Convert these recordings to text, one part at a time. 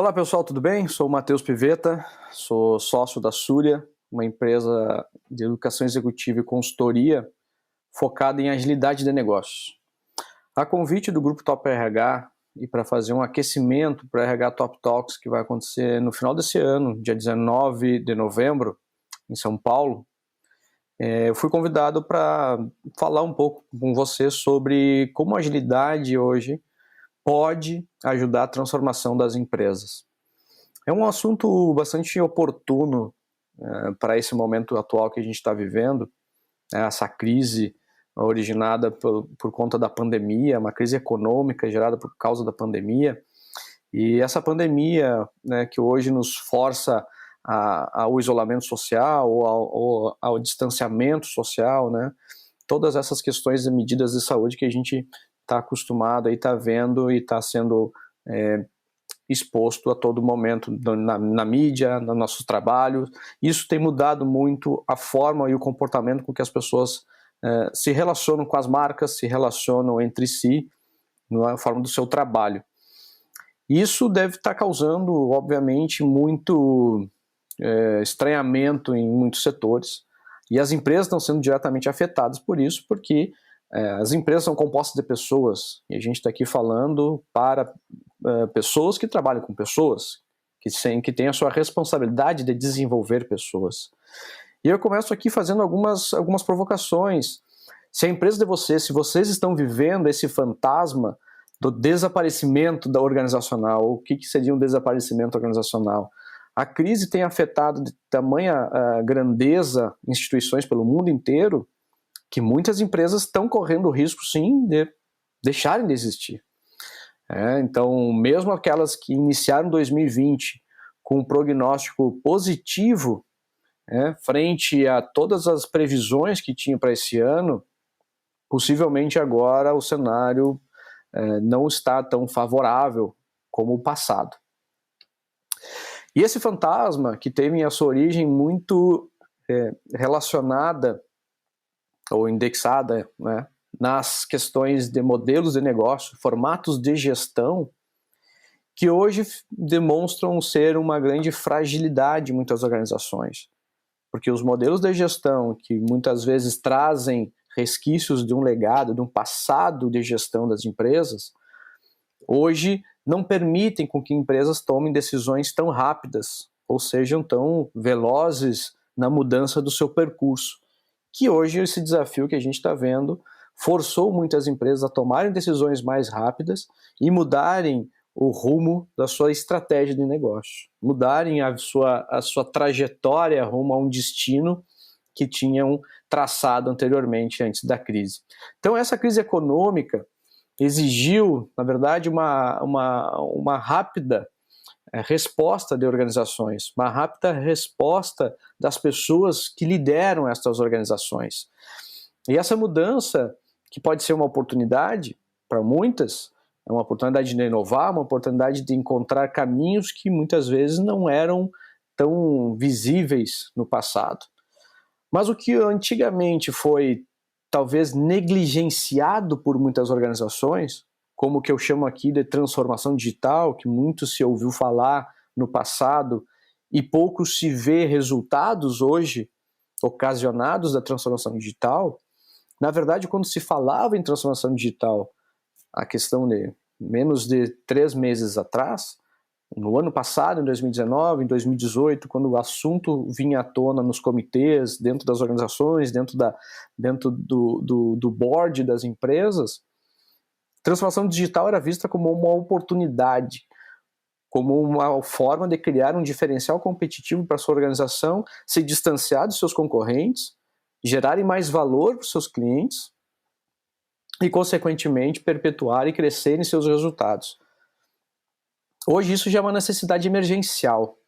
Olá pessoal, tudo bem? Sou o Matheus Pivetta, sou sócio da Súria, uma empresa de educação executiva e consultoria focada em agilidade de negócios. A convite do Grupo Top RH e para fazer um aquecimento para o RH Top Talks que vai acontecer no final desse ano, dia 19 de novembro, em São Paulo, eu fui convidado para falar um pouco com você sobre como a agilidade hoje pode ajudar a transformação das empresas. É um assunto bastante oportuno para esse momento atual que a gente está vivendo, essa crise originada por conta da pandemia, uma crise econômica gerada por causa da pandemia, e essa pandemia, né, que hoje nos força ao isolamento social ou ao distanciamento social, né, todas essas questões de medidas de saúde que a gente está acostumado, está vendo e está sendo exposto a todo momento na mídia, nos nossos trabalhos. Isso tem mudado muito a forma e o comportamento com que as pessoas se relacionam com as marcas, se relacionam entre si, na forma do seu trabalho. Isso deve estar causando, obviamente, muito estranhamento em muitos setores, e as empresas estão sendo diretamente afetadas por isso, porque as empresas são compostas de pessoas, e a gente está aqui falando para pessoas que trabalham com pessoas, que têm a sua responsabilidade de desenvolver pessoas. E eu começo aqui fazendo algumas provocações. Se a empresa de vocês, se vocês estão vivendo esse fantasma do desaparecimento da organizacional, o que seria um desaparecimento organizacional? A crise tem afetado de tamanha grandeza instituições pelo mundo inteiro, que muitas empresas estão correndo o risco, sim, de deixarem de existir. Então, mesmo aquelas que iniciaram 2020 com um prognóstico positivo, frente a todas as previsões que tinham para esse ano, possivelmente agora o cenário não está tão favorável como o passado. E esse fantasma, que teve a sua origem muito relacionada ou indexada, né, nas questões de modelos de negócio, formatos de gestão, que hoje demonstram ser uma grande fragilidade em muitas organizações. Porque os modelos de gestão, que muitas vezes trazem resquícios de um legado, de um passado de gestão das empresas, hoje não permitem com que empresas tomem decisões tão rápidas, ou sejam tão velozes na mudança do seu percurso. Que hoje esse desafio que a gente está vendo forçou muitas empresas a tomarem decisões mais rápidas e mudarem o rumo da sua estratégia de negócio, mudarem a sua trajetória rumo a um destino que tinham traçado anteriormente, antes da crise. Então essa crise econômica exigiu, na verdade, uma rápida resposta de organizações, uma rápida resposta das pessoas que lideram essas organizações. E essa mudança, que pode ser uma oportunidade para muitas, é uma oportunidade de inovar, uma oportunidade de encontrar caminhos que muitas vezes não eram tão visíveis no passado. Mas o que antigamente foi talvez negligenciado por muitas organizações, como o que eu chamo aqui de transformação digital, que muito se ouviu falar no passado e pouco se vê resultados hoje ocasionados da transformação digital. Na verdade, quando se falava em transformação digital, a questão de menos de 3 meses atrás, no ano passado, em 2019, em 2018, quando o assunto vinha à tona nos comitês, dentro das organizações, dentro do board das empresas, transformação digital era vista como uma oportunidade, como uma forma de criar um diferencial competitivo para a sua organização, se distanciar dos seus concorrentes, gerarem mais valor para os seus clientes e, consequentemente, perpetuar e crescer em seus resultados. Hoje isso já é uma necessidade emergencial.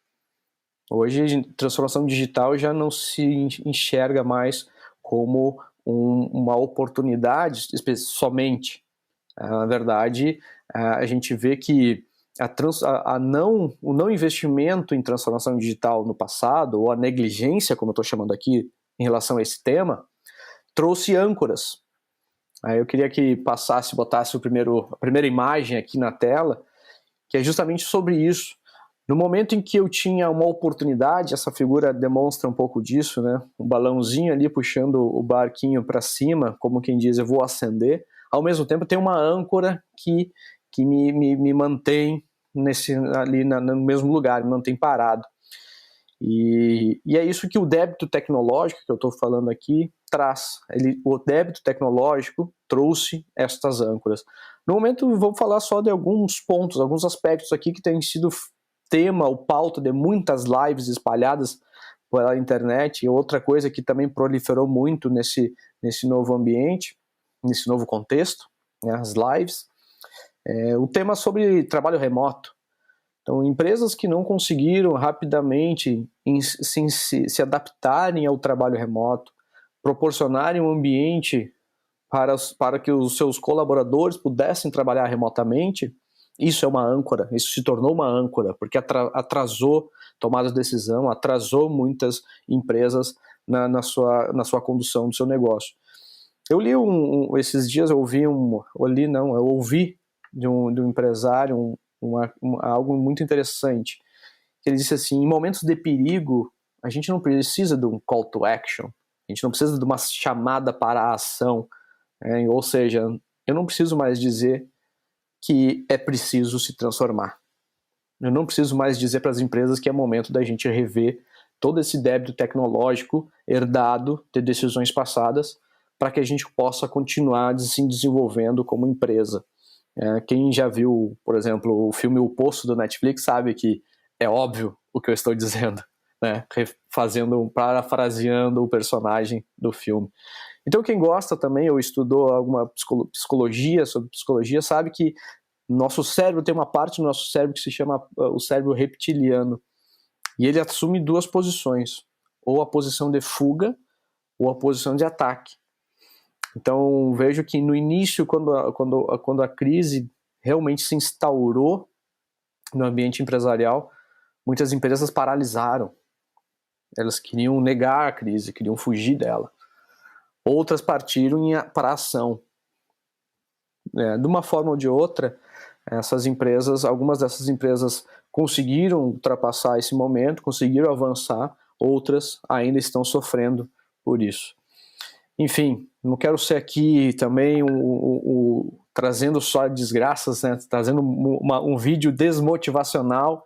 Hoje, transformação digital já não se enxerga mais como uma oportunidade somente. Na verdade, a gente vê que o não investimento em transformação digital no passado, ou a negligência, como eu estou chamando aqui, em relação a esse tema, trouxe âncoras. Aí eu queria que botasse a primeira imagem aqui na tela, que é justamente sobre isso. No momento em que eu tinha uma oportunidade, essa figura demonstra um pouco disso, né? Um balãozinho ali puxando o barquinho para cima, como quem diz, eu vou ascender. Ao mesmo tempo tem uma âncora que me mantém ali no mesmo lugar, me mantém parado. E é isso que o débito tecnológico, que eu estou falando aqui, traz. O débito tecnológico trouxe estas âncoras. No momento, vou falar só de alguns pontos, alguns aspectos aqui que têm sido tema ou pauta de muitas lives espalhadas pela internet. E outra coisa que também proliferou muito nesse novo ambiente, nesse novo contexto, né, as lives, o tema sobre trabalho remoto. Então, empresas que não conseguiram rapidamente se adaptarem ao trabalho remoto, proporcionarem um ambiente para que os seus colaboradores pudessem trabalhar remotamente, isso é uma âncora, isso se tornou uma âncora, porque atrasou tomada de decisão, atrasou muitas empresas na sua condução do seu negócio. Eu li esses dias, eu ouvi de um empresário algo muito interessante. Ele disse assim: em momentos de perigo, a gente não precisa de um call to action, a gente não precisa de uma chamada para a ação, ou seja, eu não preciso mais dizer que é preciso se transformar. Eu não preciso mais dizer para as empresas que é momento da gente rever todo esse débito tecnológico herdado de decisões passadas para que a gente possa continuar se desenvolvendo como empresa. Quem já viu, por exemplo, o filme O Poço do Netflix sabe que é óbvio o que eu estou dizendo, né? Parafraseando o personagem do filme. Então quem gosta também ou estudou alguma psicologia, sobre psicologia, sabe que nosso cérebro tem uma parte do nosso cérebro que se chama o cérebro reptiliano, e ele assume duas posições, ou a posição de fuga ou a posição de ataque. Então vejo que no início, quando a crise realmente se instaurou no ambiente empresarial, muitas empresas paralisaram. Elas queriam negar a crise, queriam fugir dela. Outras partiram para a ação. De uma forma ou de outra, algumas dessas empresas conseguiram ultrapassar esse momento, conseguiram avançar, outras ainda estão sofrendo por isso. Enfim, não quero ser aqui também trazendo só desgraças, né? Trazendo um vídeo desmotivacional,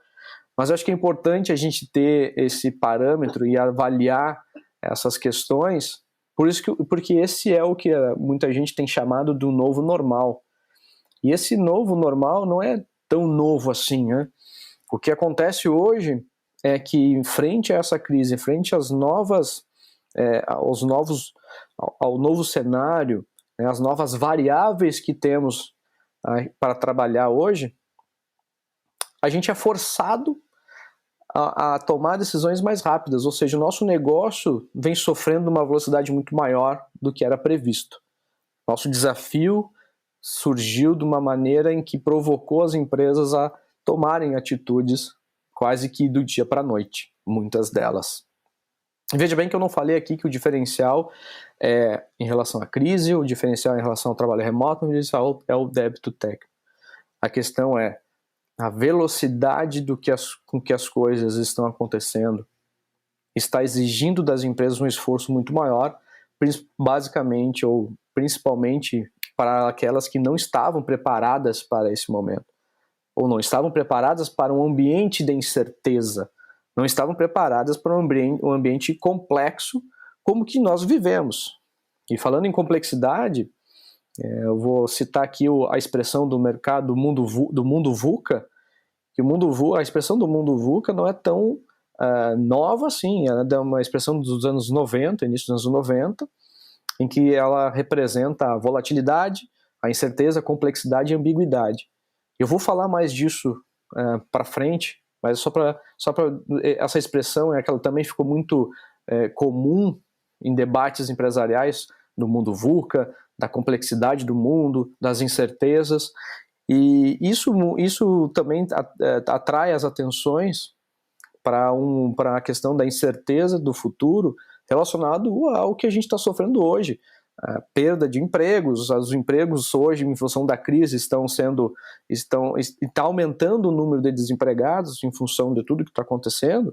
mas eu acho que é importante a gente ter esse parâmetro e avaliar essas questões, porque esse é o que muita gente tem chamado do novo normal. E esse novo normal não é tão novo assim, né? O que acontece hoje é que, em frente a essa crise, em frente às ao novo cenário, né, as novas variáveis que temos para trabalhar hoje, a gente é forçado a tomar decisões mais rápidas, ou seja, o nosso negócio vem sofrendo uma velocidade muito maior do que era previsto. Nosso desafio surgiu de uma maneira em que provocou as empresas a tomarem atitudes quase que do dia para a noite, muitas delas. Veja bem que eu não falei aqui que o diferencial é em relação à crise, o diferencial é em relação ao trabalho remoto, o diferencial é o débito técnico. A questão é a velocidade com que as coisas estão acontecendo está exigindo das empresas um esforço muito maior, basicamente ou principalmente para aquelas que não estavam preparadas para esse momento, ou não estavam preparadas para um ambiente de incerteza, não estavam preparadas para um ambiente complexo como que nós vivemos. E falando em complexidade, eu vou citar aqui a expressão do mercado do mundo VUCA, que a expressão do mundo VUCA não é tão nova assim, ela é uma expressão dos anos 90, início dos anos 90, em que ela representa a volatilidade, a incerteza, a complexidade e a ambiguidade. Eu vou falar mais disso para frente, mas só para essa expressão que ela também ficou muito comum em debates empresariais do mundo VUCA, da complexidade do mundo, das incertezas, e isso também atrai as atenções para a questão da incerteza do futuro relacionado ao que a gente está sofrendo hoje, perda de empregos. Os empregos hoje, em função da crise, está aumentando o número de desempregados em função de tudo que está acontecendo,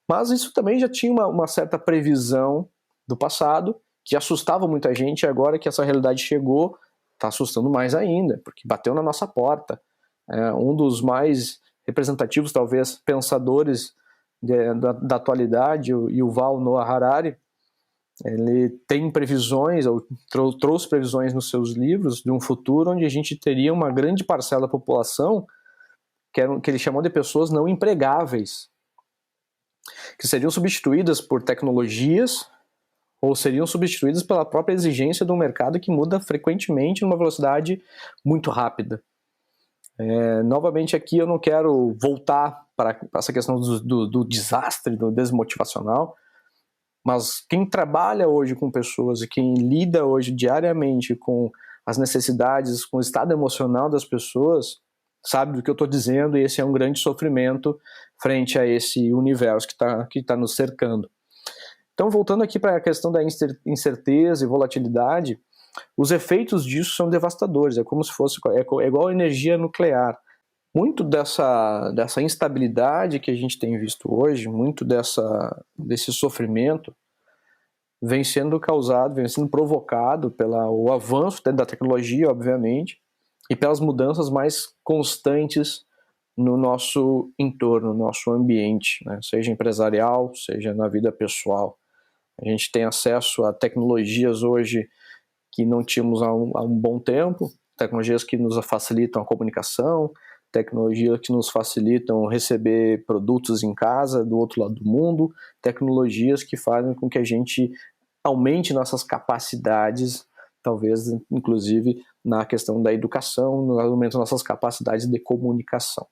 mas isso também já tinha uma certa previsão do passado, que assustava muita gente, e agora que essa realidade chegou, está assustando mais ainda, porque bateu na nossa porta. Um dos mais representativos, talvez, pensadores da atualidade, o Yuval Noah Harari, ele tem previsões, ou trouxe previsões nos seus livros, de um futuro onde a gente teria uma grande parcela da população que ele chamou de pessoas não empregáveis, que seriam substituídas por tecnologias ou seriam substituídas pela própria exigência de um mercado que muda frequentemente numa velocidade muito rápida. Novamente aqui eu não quero voltar para essa questão do desastre, do desmotivacional, mas quem trabalha hoje com pessoas e quem lida hoje diariamente com as necessidades, com o estado emocional das pessoas, sabe do que eu estou dizendo, e esse é um grande sofrimento frente a esse universo que tá nos cercando. Então, voltando aqui para a questão da incerteza e volatilidade, os efeitos disso são devastadores, é como se fosse igual a energia nuclear. Muito dessa instabilidade que a gente tem visto hoje, muito desse sofrimento, vem sendo causado, vem sendo provocado pelo avanço da tecnologia, obviamente, e pelas mudanças mais constantes no nosso entorno, no nosso ambiente, né? Seja empresarial, seja na vida pessoal. A gente tem acesso a tecnologias hoje que não tínhamos há um bom tempo, tecnologias que nos facilitam a comunicação, tecnologias que nos facilitam receber produtos em casa, do outro lado do mundo, tecnologias que fazem com que a gente aumente nossas capacidades, talvez inclusive na questão da educação, no aumento das nossas capacidades de comunicação.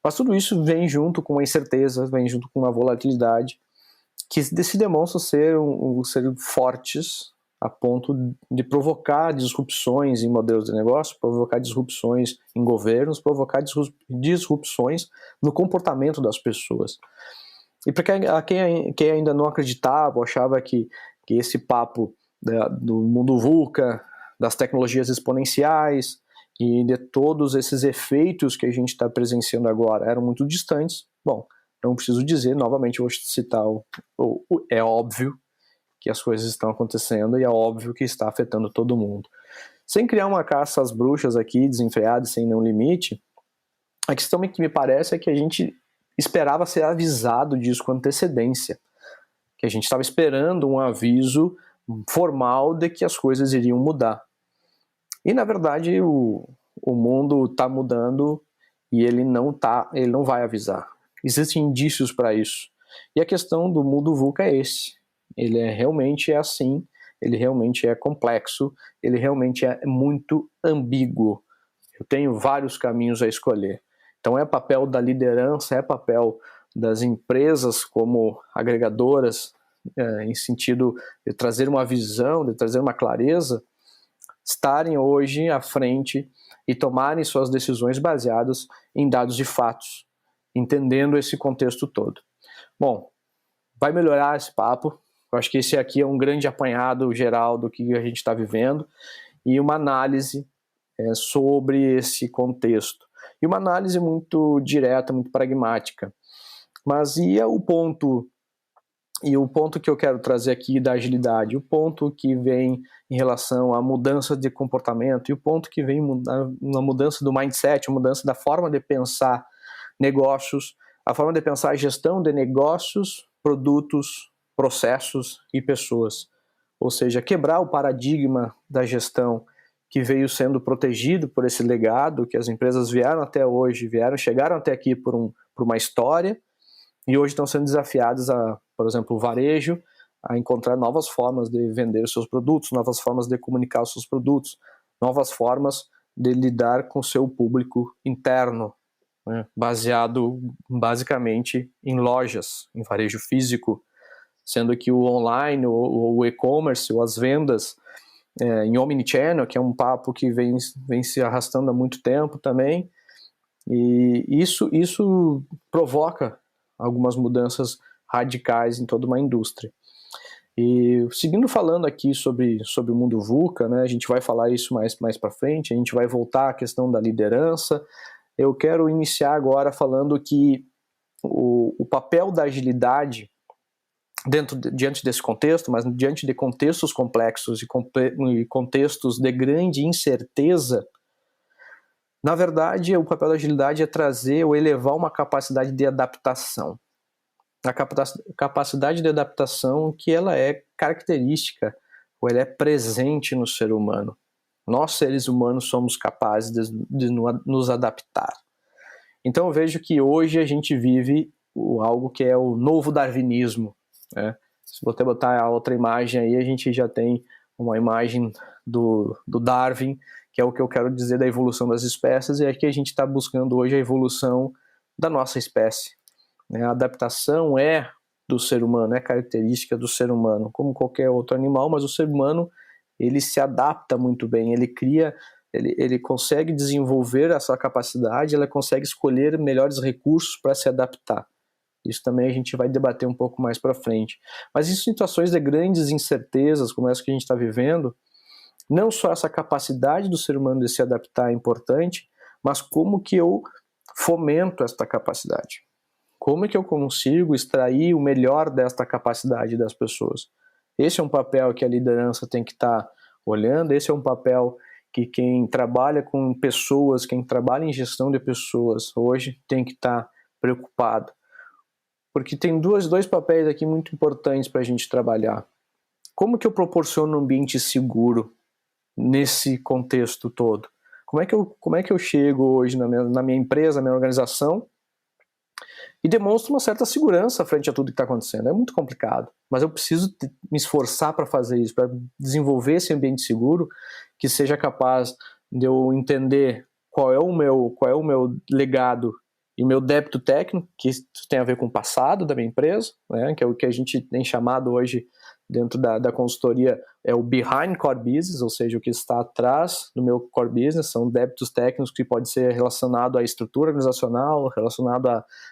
Mas tudo isso vem junto com a incerteza, vem junto com a volatilidade, que se demonstram ser fortes a ponto de provocar disrupções em modelos de negócio, provocar disrupções em governos, provocar disrupções no comportamento das pessoas. E para quem ainda não acreditava, ou achava que esse papo do mundo VUCA, das tecnologias exponenciais e de todos esses efeitos que a gente está presenciando agora eram muito distantes, bom, não preciso dizer, novamente eu vou citar é óbvio que as coisas estão acontecendo e é óbvio que está afetando todo mundo. Sem criar uma caça às bruxas aqui, desenfreada, sem nenhum limite, a questão que me parece é que a gente esperava ser avisado disso com antecedência, que a gente estava esperando um aviso formal de que as coisas iriam mudar. E na verdade o mundo está mudando e ele não vai avisar. Existem indícios para isso. E a questão do mundo VUCA é esse. Ele realmente é assim, ele realmente é complexo, ele realmente é muito ambíguo. Eu tenho vários caminhos a escolher. Então é papel da liderança, é papel das empresas como agregadoras, em sentido de trazer uma visão, de trazer uma clareza, estarem hoje à frente e tomarem suas decisões baseadas em dados de fatos, entendendo esse contexto todo. Bom, vai melhorar esse papo. Eu acho que esse aqui é um grande apanhado geral do que a gente está vivendo e uma análise sobre esse contexto. E uma análise muito direta, muito pragmática. Mas o ponto que eu quero trazer aqui da agilidade, o ponto que vem em relação à mudança de comportamento e o ponto que vem na mudança do mindset, a mudança da forma de pensar negócios, a forma de pensar a gestão de negócios, produtos, processos e pessoas. Ou seja, quebrar o paradigma da gestão que veio sendo protegido por esse legado, que as empresas vieram até hoje, chegaram até aqui por uma história, e hoje estão sendo desafiadas por exemplo, o varejo, a encontrar novas formas de vender os seus produtos, novas formas de comunicar os seus produtos, novas formas de lidar com o seu público interno, né, baseado basicamente em lojas, em varejo físico, sendo que o online, o e-commerce, ou as vendas em omnichannel, que é um papo que vem se arrastando há muito tempo também, e isso provoca algumas mudanças radicais em toda uma indústria. E seguindo falando aqui sobre o mundo VUCA, né, a gente vai falar isso mais para frente, a gente vai voltar à questão da liderança. Eu quero iniciar agora falando que o papel da agilidade diante desse contexto, mas diante de contextos complexos e contextos de grande incerteza, na verdade, o papel da agilidade é trazer ou elevar uma capacidade de adaptação. A capacidade de adaptação que ela é característica, ou ela é presente no ser humano. Nós, seres humanos, somos capazes de nos adaptar. Então eu vejo que hoje a gente vive algo que é o novo darwinismo, né? Se você botar a outra imagem aí, a gente já tem uma imagem do Darwin, que é o que eu quero dizer da evolução das espécies, e aqui a gente está buscando hoje a evolução da nossa espécie. A adaptação é do ser humano, é característica do ser humano, como qualquer outro animal, mas o ser humano ele se adapta muito bem, ele consegue desenvolver essa capacidade, ele consegue escolher melhores recursos para se adaptar. Isso também a gente vai debater um pouco mais para frente. Mas em situações de grandes incertezas, como essa que a gente está vivendo, não só essa capacidade do ser humano de se adaptar é importante, mas como que eu fomento esta capacidade. Como é que eu consigo extrair o melhor desta capacidade das pessoas? Esse é um papel que a liderança tem que estar olhando, esse é um papel que quem trabalha com pessoas, quem trabalha em gestão de pessoas hoje tem que estar preocupado. Porque tem dois papéis aqui muito importantes para a gente trabalhar. Como que eu proporciono um ambiente seguro nesse contexto todo? Como é que eu chego hoje na minha empresa, na minha organização, e demonstro uma certa segurança frente a tudo que está acontecendo? É muito complicado, mas eu preciso me esforçar para fazer isso, para desenvolver esse ambiente seguro que seja capaz de eu entender qual é o meu legado e o meu débito técnico, que isso tem a ver com o passado da minha empresa, né, que é o que a gente tem chamado hoje dentro da consultoria, é o behind core business, ou seja, o que está atrás do meu core business, são débitos técnicos que pode ser relacionado à estrutura organizacional, relacionado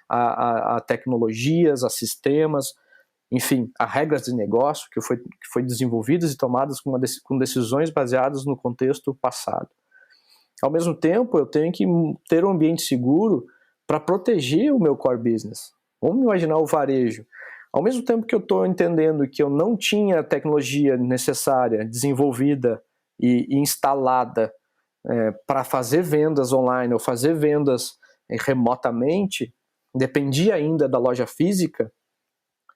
a tecnologias, a sistemas, enfim, a regras de negócio que foi desenvolvidas e tomadas com decisões baseadas no contexto passado. Ao mesmo tempo, eu tenho que ter um ambiente seguro para proteger o meu core business. Vamos imaginar o varejo. Ao mesmo tempo que eu estou entendendo que eu não tinha a tecnologia necessária, desenvolvida e instalada para fazer vendas online ou fazer vendas remotamente, dependia ainda da loja física,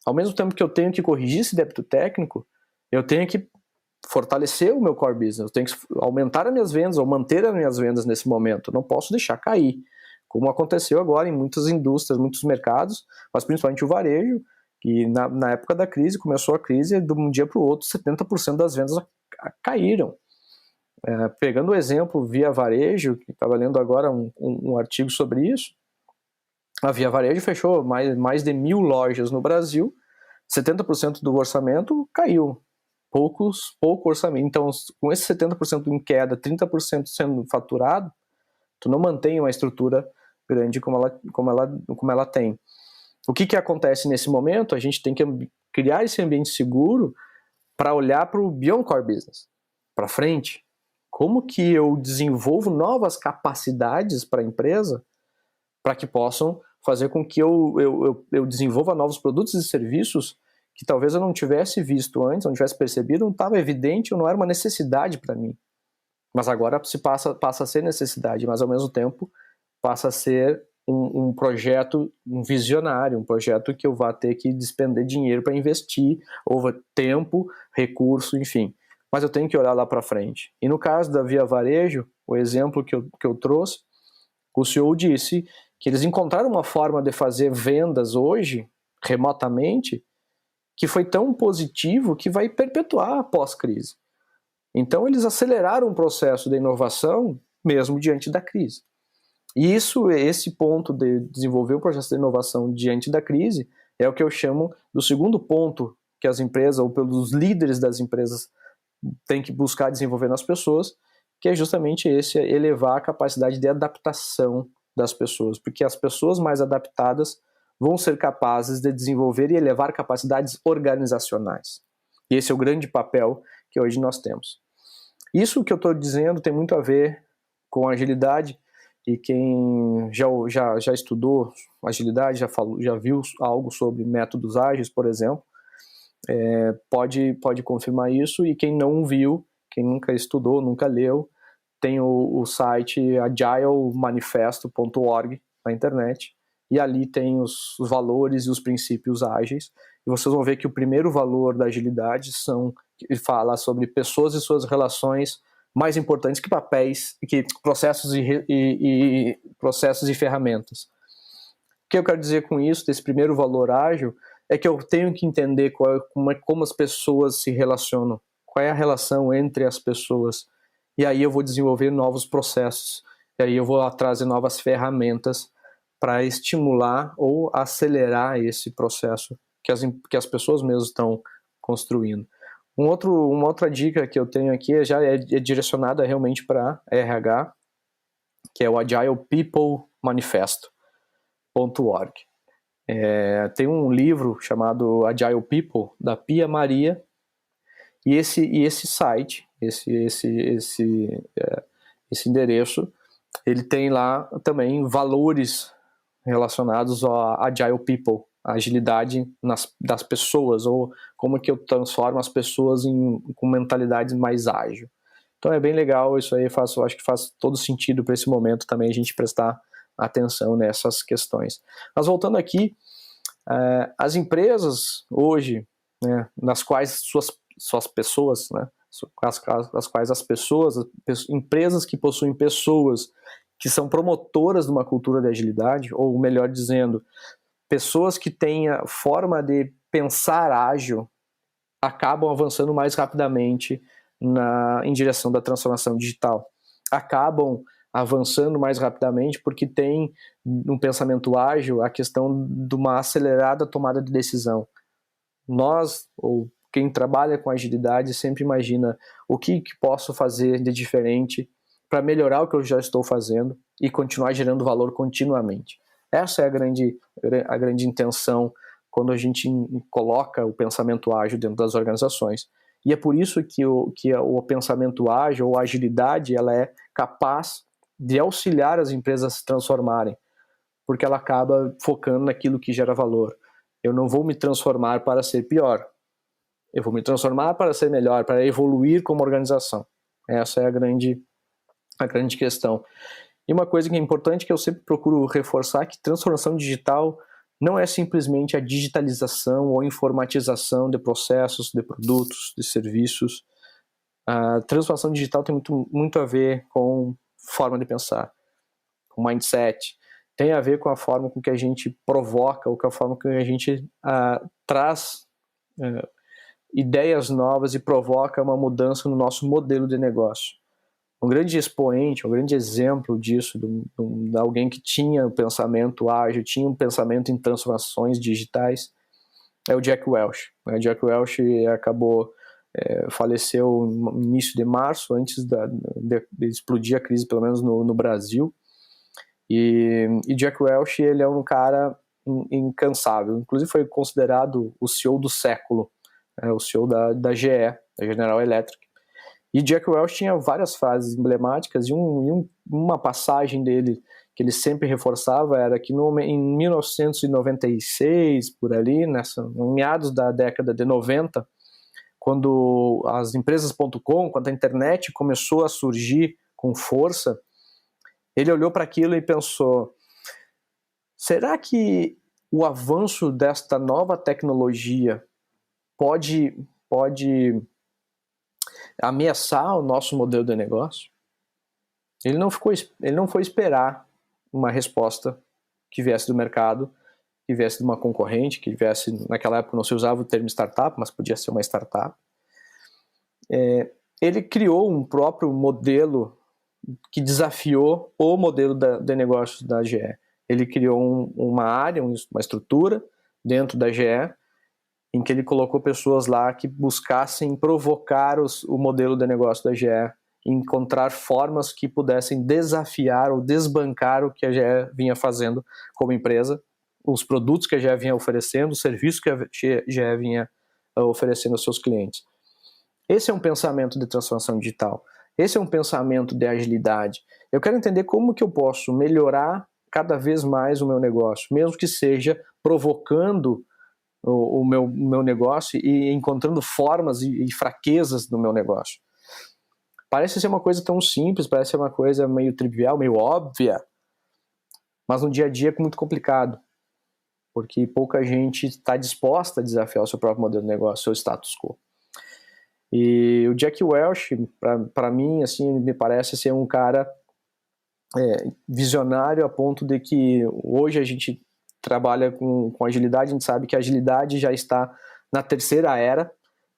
ao mesmo tempo que eu tenho que corrigir esse débito técnico, eu tenho que fortalecer o meu core business, eu tenho que aumentar as minhas vendas ou manter as minhas vendas nesse momento, eu não posso deixar cair, como aconteceu agora em muitas indústrias, muitos mercados, mas principalmente o varejo, que na época da crise, começou a crise, de um dia para o outro, 70% das vendas caíram. Pegando o exemplo Via Varejo, que estava lendo agora um artigo sobre isso, a Via Varejo fechou mais de 1.000 lojas no Brasil, 70% do orçamento caiu, pouco orçamento. Então, com esse 70% em queda, 30% sendo faturado, tu não mantém uma estrutura grande como ela tem. O que acontece nesse momento? A gente tem que criar esse ambiente seguro para olhar para o Beyond Core Business, para frente. Como que eu desenvolvo novas capacidades para a empresa para que possam fazer com que eu desenvolva novos produtos e serviços que talvez eu não tivesse visto antes, não tivesse percebido, não estava evidente, ou não era uma necessidade para mim. Mas agora passa a ser necessidade, mas ao mesmo tempo passa a ser um projeto, um visionário, um projeto que eu vá ter que despender dinheiro para investir, ou tempo, recurso, enfim. Mas eu tenho que olhar lá para frente. E no caso da Via Varejo, o exemplo que eu trouxe, o CEO disse que eles encontraram uma forma de fazer vendas hoje, remotamente, que foi tão positivo que vai perpetuar após crise. Então eles aceleraram o processo de inovação mesmo diante da crise. E esse ponto de desenvolver um processo de inovação diante da crise é o que eu chamo do segundo ponto que as empresas, ou pelos líderes das empresas, têm que buscar desenvolver nas pessoas, que é justamente elevar a capacidade de adaptação das pessoas, porque as pessoas mais adaptadas vão ser capazes de desenvolver e elevar capacidades organizacionais. E esse é o grande papel que hoje nós temos. Isso que eu estou dizendo tem muito a ver com agilidade, e quem já estudou agilidade, já viu algo sobre métodos ágeis, por exemplo, pode confirmar isso. E quem não viu, quem nunca estudou, nunca leu, tem o site agilemanifesto.org na internet, e ali tem os valores e os princípios ágeis, e vocês vão ver que o primeiro valor da agilidade ele fala sobre pessoas e suas relações mais importantes que papéis, que processos e processos e ferramentas. O que eu quero dizer com isso, desse primeiro valor ágil, é que eu tenho que entender como as pessoas se relacionam, qual é a relação entre as pessoas, e aí eu vou desenvolver novos processos, e aí eu vou trazer novas ferramentas para estimular ou acelerar esse processo que as pessoas mesmas estão construindo. Uma outra dica que eu tenho aqui já é direcionada realmente para RH, que é o Agile People Manifesto.org. Tem um livro chamado Agile People, da Pia Maria, e esse site, esse endereço, ele tem lá também valores relacionados a Agile People, a agilidade das pessoas, ou como que eu transformo as pessoas com mentalidade mais ágil. Então é bem legal isso aí, eu acho que faz todo sentido para esse momento também a gente prestar atenção nessas questões. Mas voltando aqui, as empresas hoje, né, nas quais suas pessoas, né, as quais as empresas que possuem pessoas que são promotoras de uma cultura de agilidade, ou melhor dizendo, pessoas que têm a forma de pensar ágil, acabam avançando mais rapidamente em direção da transformação digital. Acabam avançando mais rapidamente porque tem um pensamento ágil a questão de uma acelerada tomada de decisão. Nós, ou quem trabalha com agilidade, sempre imagina o que posso fazer de diferente para melhorar o que eu já estou fazendo e continuar gerando valor continuamente. Essa é a grande intenção quando a gente coloca o pensamento ágil dentro das organizações. E é por isso que o pensamento ágil, ou a agilidade, ela é capaz de auxiliar as empresas a se transformarem, porque ela acaba focando naquilo que gera valor. Eu não vou me transformar para ser pior, eu vou me transformar para ser melhor, para evoluir como organização. Essa é a grande questão. E uma coisa que é importante, que eu sempre procuro reforçar, que transformação digital não é simplesmente a digitalização ou informatização de processos, de produtos, de serviços. A transformação digital tem muito a ver com forma de pensar, com mindset, tem a ver com a forma com que a gente provoca, ou com a forma com que a gente traz ideias novas e provoca uma mudança no nosso modelo de negócio. Um grande expoente, um grande exemplo disso, de alguém que tinha um pensamento ágil, tinha um pensamento em transformações digitais, é o Jack Welch. O Jack Welch faleceu no início de março, antes de explodir a crise, pelo menos no Brasil. E Jack Welch, ele é um cara incansável. Inclusive foi considerado o CEO do século, o CEO da GE, da General Electric. E Jack Welch tinha várias frases emblemáticas, e uma passagem dele que ele sempre reforçava era que em 1996, por ali, em meados da década de 90, quando as empresas.com, quando a internet começou a surgir com força, ele olhou para aquilo e pensou: será que o avanço desta nova tecnologia pode ameaçar o nosso modelo de negócio? Ele não foi esperar uma resposta que viesse do mercado, que viesse de uma concorrente, que viesse, naquela época não se usava o termo startup, mas podia ser uma startup. Ele criou um próprio modelo que desafiou o modelo de negócios da GE. Ele criou uma área, uma estrutura dentro da GE, em que ele colocou pessoas lá que buscassem provocar o modelo de negócio da GE, encontrar formas que pudessem desafiar ou desbancar o que a GE vinha fazendo como empresa, os produtos que a GE vinha oferecendo, os serviços que a GE vinha oferecendo aos seus clientes. Esse é um pensamento de transformação digital. Esse é um pensamento de agilidade. Eu quero entender como que eu posso melhorar cada vez mais o meu negócio, mesmo que seja provocando o meu negócio e encontrando formas e fraquezas no meu negócio. Parece ser uma coisa tão simples, parece ser uma coisa meio trivial, meio óbvia, mas no dia a dia é muito complicado, porque pouca gente está disposta a desafiar o seu próprio modelo de negócio, o seu status quo. E o Jack Welch, para mim, assim, me parece ser um cara visionário a ponto de que hoje a gente trabalha com agilidade, a gente sabe que a agilidade já está na terceira era.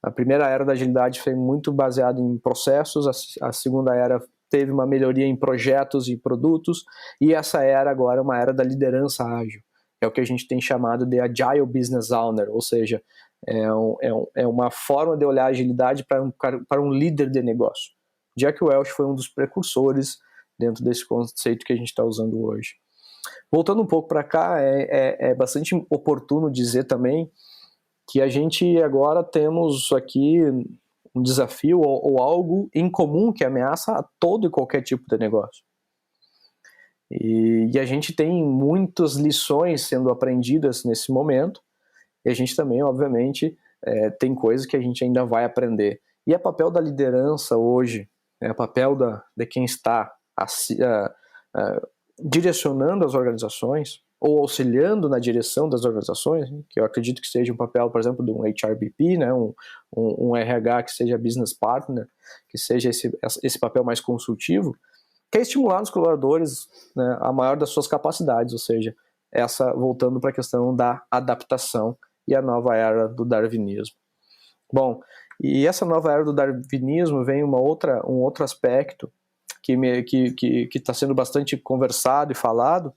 A primeira era da agilidade foi muito baseada em processos, a segunda era teve uma melhoria em projetos e produtos, e essa era agora é uma era da liderança ágil. É o que a gente tem chamado de Agile Business Owner, ou seja, é uma forma de olhar a agilidade para um líder de negócio. Jack Welch foi um dos precursores dentro desse conceito que a gente está usando hoje. Voltando um pouco para cá, é bastante oportuno dizer também que a gente agora temos aqui um desafio ou algo em comum que ameaça a todo e qualquer tipo de negócio. E a gente tem muitas lições sendo aprendidas nesse momento, e a gente também, obviamente, tem coisas que a gente ainda vai aprender. E é papel da liderança hoje, é papel de quem está direcionando as organizações, ou auxiliando na direção das organizações, que eu acredito que seja um papel, por exemplo, de um HRBP, né, um RH que seja business partner, que seja esse papel mais consultivo, que é estimular os colaboradores, né, a maior das suas capacidades, ou seja, voltando para a questão da adaptação e a nova era do darwinismo. Bom, e essa nova era do darwinismo vem um outro aspecto que está sendo bastante conversado e falado,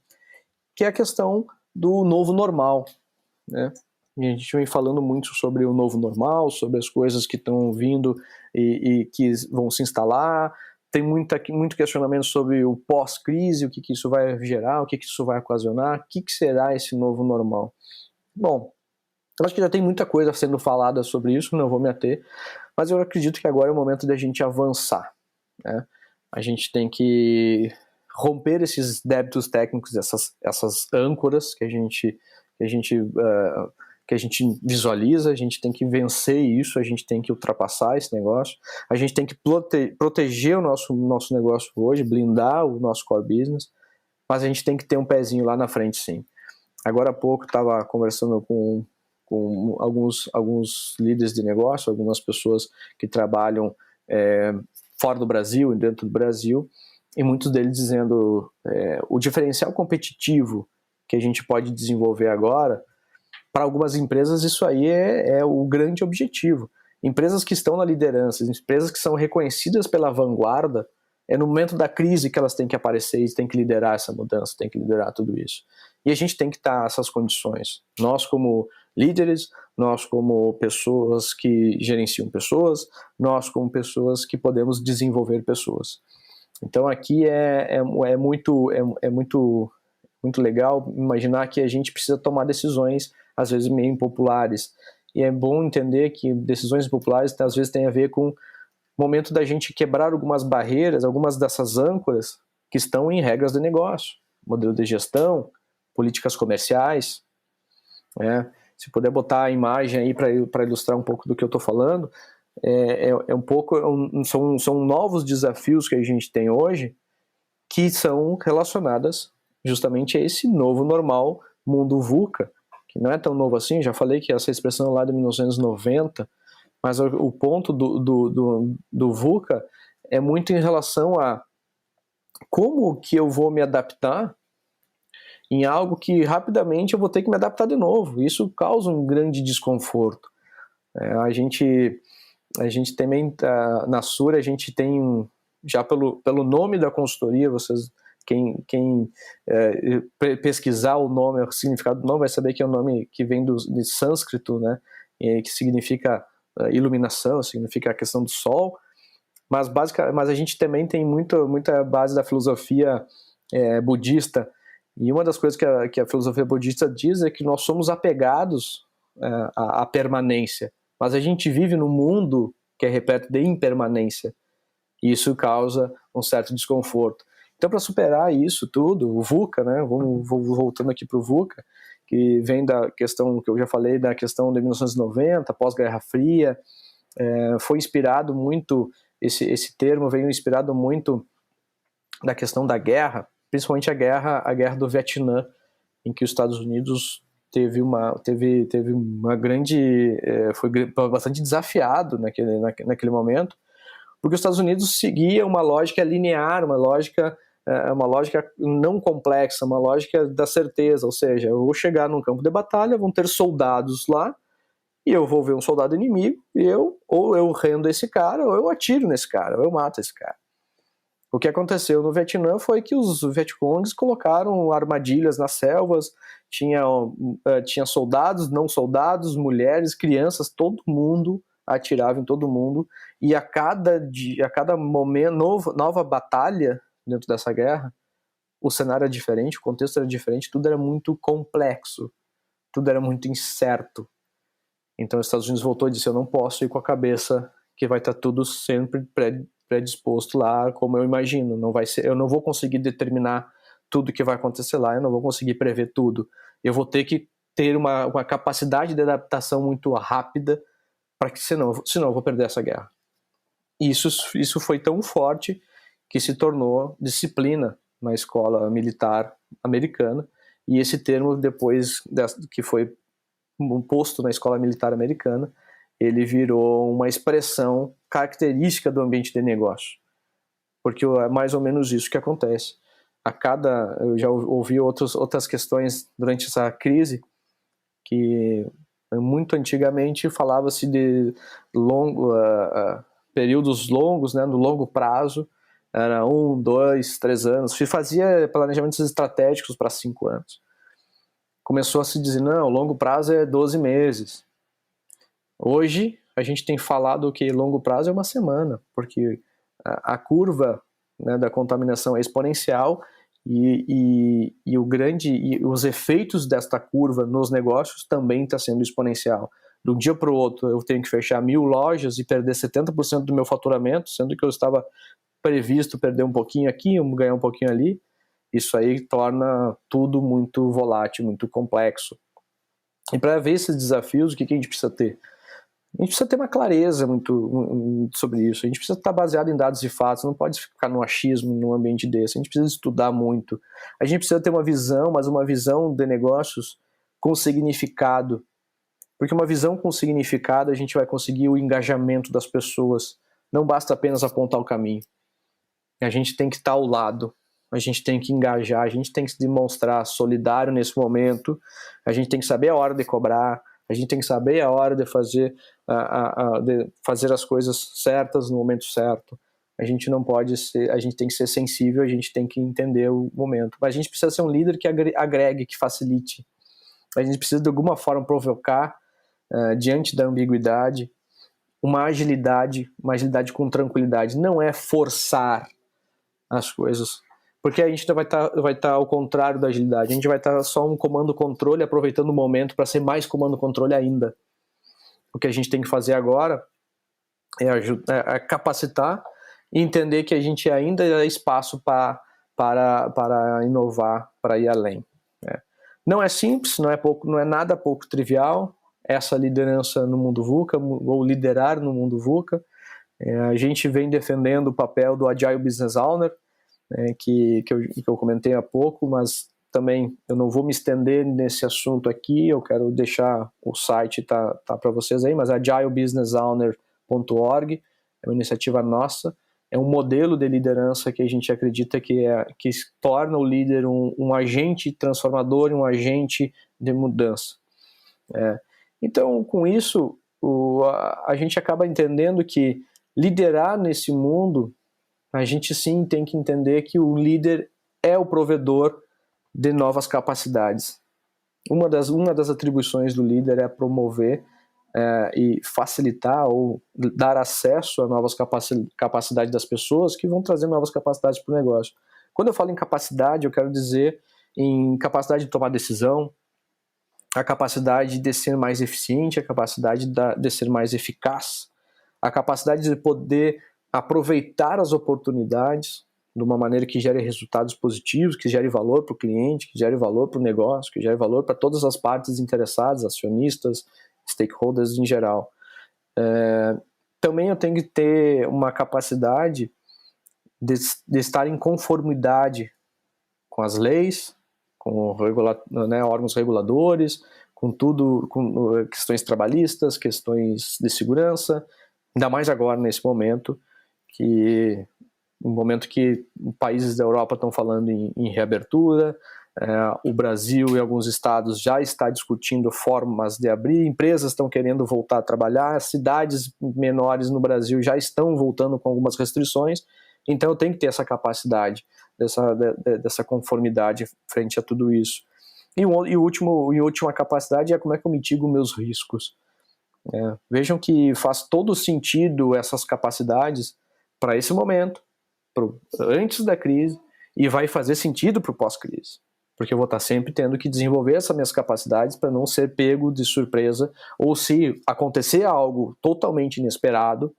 que é a questão do novo normal, né? A gente vem falando muito sobre o novo normal, sobre as coisas que estão vindo e que vão se instalar. Tem muito questionamento sobre o pós-crise, o que isso vai gerar, o que isso vai ocasionar, o que será esse novo normal. Bom, eu acho que já tem muita coisa sendo falada sobre isso, não vou me ater, mas eu acredito que agora é o momento da gente avançar, né? A gente tem que romper esses débitos técnicos, essas âncoras que a gente visualiza, a gente tem que vencer isso, a gente tem que ultrapassar esse negócio, a gente tem que proteger o nosso negócio hoje, blindar o nosso core business, mas a gente tem que ter um pezinho lá na frente, sim. Agora há pouco estava conversando com alguns líderes de negócio, algumas pessoas que trabalham fora do Brasil e dentro do Brasil, e muitos deles dizendo o diferencial competitivo que a gente pode desenvolver agora, para algumas empresas isso aí é o grande objetivo. Empresas que estão na liderança, empresas que são reconhecidas pela vanguarda, é no momento da crise que elas têm que aparecer e têm que liderar essa mudança, têm que liderar tudo isso. E a gente tem que estar nessas condições. Nós como líderes, nós como pessoas que gerenciam pessoas, nós como pessoas que podemos desenvolver pessoas. Então aqui é muito legal imaginar que a gente precisa tomar decisões, às vezes meio impopulares. E é bom entender que decisões impopulares às vezes têm a ver com o momento da gente quebrar algumas barreiras, algumas dessas âncoras que estão em regras de negócio, modelo de gestão, políticas comerciais, né? Se puder botar a imagem aí para ilustrar um pouco do que eu estou falando, são novos desafios que a gente tem hoje que são relacionadas justamente a esse novo normal, mundo VUCA, que não é tão novo assim. Já falei que essa expressão lá de 1990, mas o ponto do VUCA é muito em relação a como que eu vou me adaptar em algo que rapidamente eu vou ter que me adaptar de novo. Isso causa um grande desconforto. A gente também, na Sura, a gente tem, já pelo nome da consultoria, quem pesquisar o nome, o significado do nome, vai saber que é um nome que vem de sânscrito, né, que significa iluminação, significa a questão do sol, mas a gente também tem muita base da filosofia budista. E uma das coisas que a filosofia budista diz é que nós somos apegados à permanência. Mas a gente vive num mundo que é repleto de impermanência, e isso causa um certo desconforto. Então, para superar isso tudo, o VUCA, né, voltando aqui para o VUCA, que vem da questão que eu já falei, da questão de 1990, pós-Guerra Fria, foi inspirado muito, esse termo veio inspirado muito da questão da guerra, principalmente a guerra do Vietnã, em que os Estados Unidos teve uma grande, foi bastante desafiado naquele momento, porque os Estados Unidos seguia uma lógica linear, uma lógica não complexa, uma lógica da certeza, ou seja, eu vou chegar num campo de batalha, vão ter soldados lá, e eu vou ver um soldado inimigo, e ou eu rendo esse cara, ou eu atiro nesse cara, ou eu mato esse cara. O que aconteceu no Vietnã foi que os Vietcongs colocaram armadilhas nas selvas, tinha soldados, não soldados, mulheres, crianças, todo mundo atirava em todo mundo, e a cada momento, nova batalha dentro dessa guerra, o cenário era diferente, o contexto era diferente, tudo era muito complexo, tudo era muito incerto. Então os Estados Unidos voltou e disse, eu não posso ir com a cabeça que vai estar tudo sempre predisposto lá, como eu imagino. Não vai ser, eu não vou conseguir determinar tudo que vai acontecer lá, eu não vou conseguir prever tudo. Eu vou ter que ter uma capacidade de adaptação muito rápida, para que senão eu vou perder essa guerra. E isso foi tão forte que se tornou disciplina na escola militar americana, e esse termo, depois que foi posto na escola militar americana, ele virou uma expressão característica do ambiente de negócio, porque é mais ou menos isso que acontece. Eu já ouvi outras questões durante essa crise, que muito antigamente falava-se de períodos longos, né, no longo prazo, era 1, 2, 3 anos, se fazia planejamentos estratégicos para 5 anos. Começou a se dizer, não, longo prazo é 12 meses. Hoje, a gente tem falado que longo prazo é uma semana, porque a curva, né, da contaminação é exponencial e os efeitos desta curva nos negócios também está sendo exponencial. De um dia para o outro, eu tenho que fechar 1.000 lojas e perder 70% do meu faturamento, sendo que eu estava previsto perder um pouquinho aqui, ganhar um pouquinho ali. Isso aí torna tudo muito volátil, muito complexo. E para ver esses desafios, o que a gente precisa ter? A gente precisa ter uma clareza muito sobre isso. A gente precisa estar baseado em dados e fatos, não pode ficar no achismo num ambiente desse. A gente precisa estudar muito. A gente precisa ter uma visão, mas uma visão de negócios com significado. Porque uma visão com significado, a gente vai conseguir o engajamento das pessoas. Não basta apenas apontar o caminho. A gente tem que estar ao lado. A gente tem que engajar, a gente tem que se demonstrar solidário nesse momento, a gente tem que saber a hora de cobrar, a gente tem que saber a hora de fazer as coisas certas no momento certo. A gente não pode ser, a gente tem que ser sensível, a gente tem que entender o momento. Mas a gente precisa ser um líder que agregue, que facilite. A gente precisa de alguma forma provocar, diante da ambiguidade, uma agilidade com tranquilidade. Não é forçar as coisas, porque a gente vai estar ao contrário da agilidade. A gente vai estar só um comando-controle, aproveitando o momento para ser mais comando-controle ainda. O que a gente tem que fazer agora é capacitar e entender que a gente ainda dá espaço para inovar, para ir além. Não é simples, não é nada pouco trivial essa liderança no mundo VUCA, ou liderar no mundo VUCA. A gente vem defendendo o papel do Agile Business Owner, que eu comentei há pouco, mas também eu não vou me estender nesse assunto aqui, eu quero deixar o site tá para vocês aí, mas agilebusinessowner.org é uma iniciativa nossa, é um modelo de liderança que a gente acredita que torna o líder um agente transformador, um agente de mudança. Então, com isso, a gente acaba entendendo que liderar nesse mundo, a gente sim tem que entender que o líder é o provedor de novas capacidades. Uma das atribuições do líder é promover e facilitar ou dar acesso a novas capacidades das pessoas que vão trazer novas capacidades para o negócio. Quando eu falo em capacidade, eu quero dizer em capacidade de tomar decisão, a capacidade de ser mais eficiente, a capacidade de ser mais eficaz, a capacidade de poder aproveitar as oportunidades de uma maneira que gere resultados positivos, que gere valor para o cliente, que gere valor para o negócio, que gere valor para todas as partes interessadas, acionistas, stakeholders em geral. Também eu tenho que ter uma capacidade de estar em conformidade com as leis, com órgãos reguladores, com tudo, com questões trabalhistas, questões de segurança, ainda mais agora nesse momento, um momento que países da Europa estão falando em reabertura, o Brasil e alguns estados já está discutindo formas de abrir, empresas estão querendo voltar a trabalhar, cidades menores no Brasil já estão voltando com algumas restrições, então eu tenho que ter essa capacidade, dessa conformidade frente a tudo isso. E a última capacidade é como é que eu mitigo meus riscos. Vejam que faz todo sentido essas capacidades para esse momento, antes da crise, e vai fazer sentido para o pós-crise. Porque eu vou estar sempre tendo que desenvolver essas minhas capacidades para não ser pego de surpresa, ou se acontecer algo totalmente inesperado,